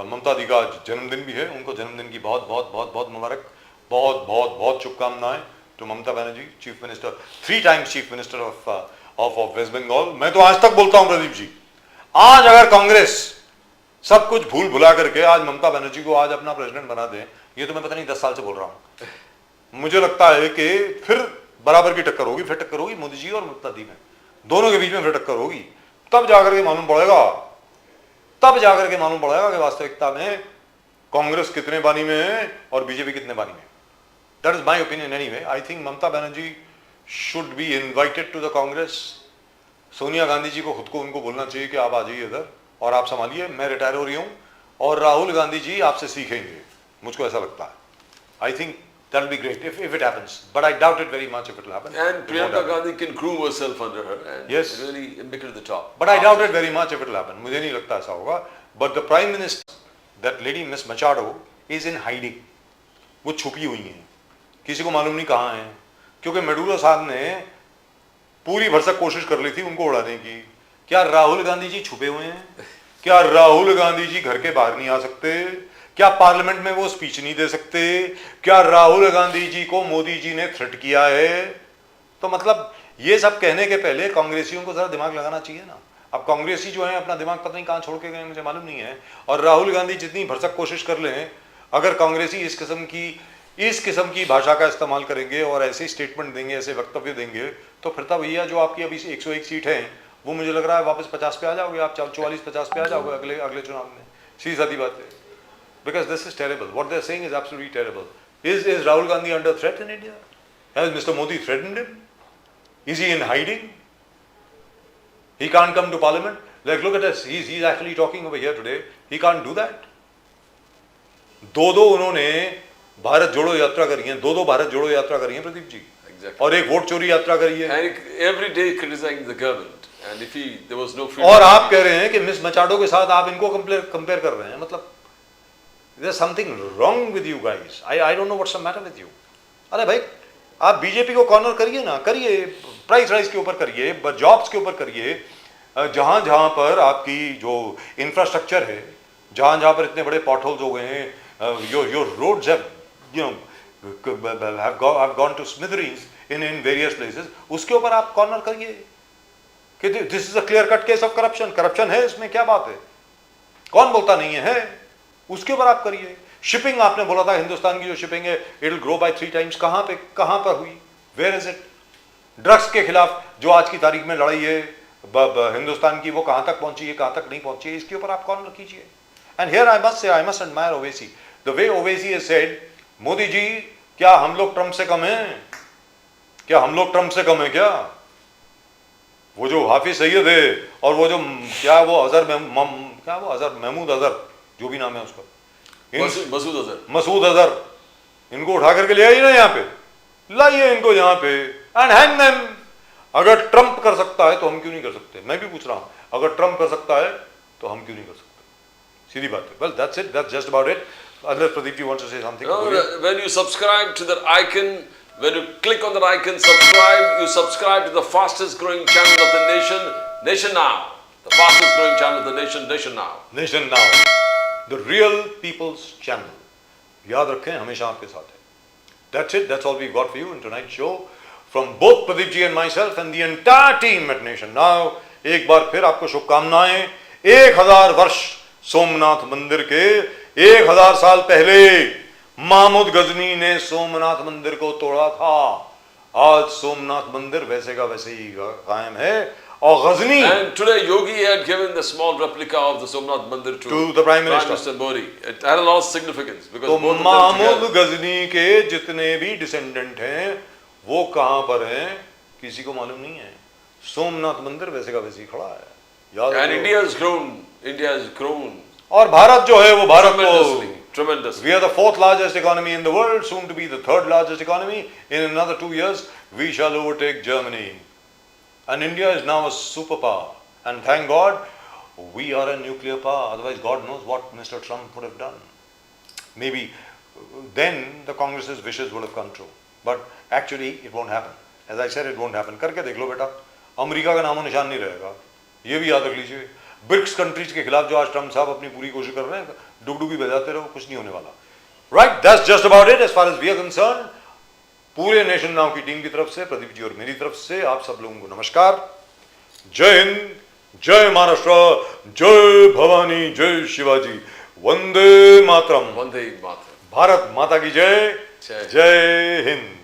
ममता दी का आज जन्मदिन भी है। उनको जन्मदिन की बहुत बहुत बहुत बहुत मुबारक, बहुत बहुत बहुत शुभकामनाएं to Mamata Banerjee, chief minister, 3 times chief minister of West Bengal. मैं तो आज तक बोलता हूँ प्रदीप जी, आज अगर कांग्रेस सब कुछ भूल भुला करके आज ममता बनर्जी को आज अपना प्रेसिडेंट बना दे, ये तो मैं पता नहीं 10 साल से बोल रहा हूँ, मुझे लगता है कि फिर बराबर की टक्कर होगी। फिर टक्कर होगी मोदी जी और ममता दी में, दोनों के बीच में फिर टक्कर होगी। तब जाकर के मालूम पड़ेगा कि वास्तविकता में कांग्रेस कितने बानी में है और बीजेपी कितने बानी में। That is my opinion anyway. I think Mamata Banerjee should be invited to the Congress. Sonia Gandhi ji को खुद को उनको बोलना चाहिए कि आप आ जाइए इधर और आप संभालिए, मैं रिटायर हो रही हूँ, और राहुल गांधी जी आपसे सीखेंगे, मुझको ऐसा लगता है। I think that'll be great if it happens, but I doubt it very much if it will happen. And Priyanka Gandhi can groom herself under her and Yes. really make it to the top. But I doubt it very much if it will happen. मुझे नहीं लगता ऐसा होगा। But the Prime Minister, that lady Miss Machado, is in hiding. वो छुपी हुई हैं, किसी को मालूम नहीं कहाँ हैं, क्योंकि मेडुरो साहब ने पूरी भरसक कोशिश कर ली थी उनको उड़ाने की। क्या राहुल गांधी जी छुपे हुए हैं? क्या राहुल गांधी जी घर के बाहर नहीं आ सकते? क्या पार्लियामेंट में वो स्पीच नहीं दे सकते? क्या राहुल गांधी जी को मोदी जी ने थ्रेट किया है? तो मतलब ये सब कहने के पहले कांग्रेसियों को जरा दिमाग लगाना चाहिए ना। अब कांग्रेसी जो है अपना दिमाग पता नहीं कहाँ छोड़ के गए, मुझे मालूम नहीं है। और राहुल गांधी जितनी भरसक कोशिश कर लें, अगर कांग्रेसी इस किस्म की भाषा का इस्तेमाल करेंगे और ऐसे स्टेटमेंट देंगे, ऐसे वक्तव्य देंगे, तो फिर तब भैया जो आपकी अभी 101 सीट है वो मुझे लग रहा है वापस 50 पे आ जाओगे आप, 44-50 पे आ जाओगे अगले चुनाव में। सीधी सादी बात है। Because this is terrible. What they are saying is absolutely terrible. Is Rahul Gandhi under threat in India? Has Mr. Modi threatened him? Is he in hiding? He can't come to parliament? Like, look at this. He's actually talking over here today. He can't do that. दो उन्होंने भारत जोड़ो यात्रा करी है, दो भारत जोड़ो यात्रा करी है प्रदीप जी। Exactly. और एक वोट चोरी यात्रा करी है। And every day criticizing the government. And if there was no और आप कह रहे हैं कि मिस मचाडो के साथ आप इनको कंपेयर कर रहे हैं, मतलब there's something wrong with you guys. I don't know what's the matter with you. अरे भाई आप बीजेपी को कॉर्नर करिए ना, करिए प्राइस राइज के ऊपर करिए, जॉब्स के ऊपर करिए, जहां पर आपकी जो इंफ्रास्ट्रक्चर है, जहां पर इतने बड़े पॉट होल्स हो गए हैं, your roads have have gone to smithereens in various places, उसके ऊपर आप कॉर्नर करिए कि this is a clear cut case of corruption, corruption है इसमें, क्या बात है, कौन बोलता नहीं है, उसके ऊपर आप करिए। शिपिंग आपने बोला था हिंदुस्तान की जो शिपिंग है it will grow by 3 times, कहां पर हुई, वेयर इज इट? ड्रग्स के खिलाफ जो आज की तारीख में लड़ाई है हिंदुस्तान की, वो कहां तक पहुंची है, कहां तक नहीं पहुंची है, इसके ऊपर आप कॉर्नर कीजिए। And here I must admire Owaisi, the way Owaisi has said, Modi ji क्या हम लोग ट्रंप से कम हैं? क्या हम लोग ट्रंप से कम है क्या? वो जो हाफिज सईद है और वो जो क्या वो अजहर महमूद अजहर जो भी नाम है उसका, मसूद अजहर, इनको उठा करके ले आइए ना यहाँ पे, लाइए इनको यहाँ पे एंड हैंग देम। अगर ट्रंप कर सकता है तो हम क्यों नहीं कर सकते? मैं भी पूछ रहा हूं, अगर ट्रंप कर सकता है तो हम क्यों नहीं कर सकते? सीधी बात है। Well that's it, that's just about it. Unless Pradeep ji wants to say something. No, when you subscribe to that icon, when you click on that icon, subscribe, you subscribe to the fastest growing channel of the nation, Nation Now. The fastest growing channel of the nation, Nation Now. Nation Now, the real people's channel. याद रखें, हमेशा आपके साथ है। That's it, that's all we've got for you in tonight's show. From both Pradeep ji and myself and the entire team at Nation Now, एक बार फिर आपको शुभकामनाएं। 1000 वर्ष सोमनाथ मंदिर के, 1000 साल पहले महमूद गजनी ने सोमनाथ मंदिर को तोड़ा था। आज सोमनाथ मंदिर वैसे का वैसे ही कायम है और Ghazni, and today Yogi had given the small replica of the Somnath Mandir to the Prime Minister Modi. It had a lot of significance because तो both of them Mahmood together. Ghazni के जितने भी डिसेंडेंट हैं वो कहां पर हैं किसी को मालूम नहीं है। सोमनाथ मंदिर वैसे का वैसे ही खड़ा है, याद And रखो। India has grown और भारत जो है वो भारत को tremendously. we are the 4th largest economy in the world, soon to be the 3rd largest economy. In another 2 years we shall overtake Germany, and India is now a superpower, and thank God we are a nuclear power, otherwise God knows what Mr. Trump would have done. Maybe then the Congress's wishes would have come true, but actually it won't happen. As I said, it won't happen. करके देख लो बेटा, America का नामो निशान नहीं रहेगा, ये भी याद रख लीजिए। ब्रिक्स कंट्रीज के खिलाफ जो आज ट्रम्प साहब अपनी पूरी कोशिश कर रहे हैं, डुगडुगी बजाते रहो, कुछ नहीं होने वाला। Right, that's just about it as far as we are concern. पूरे नेशन नाउ की टीम की तरफ से, प्रदीप जी और मेरी तरफ से आप सब लोगों को नमस्कार। जय हिंद, जय महाराष्ट्र, जय भवानी, जय शिवाजी, वंदे मातरम। Vande Mataram. भारत माता की जय, जय। जय हिंद।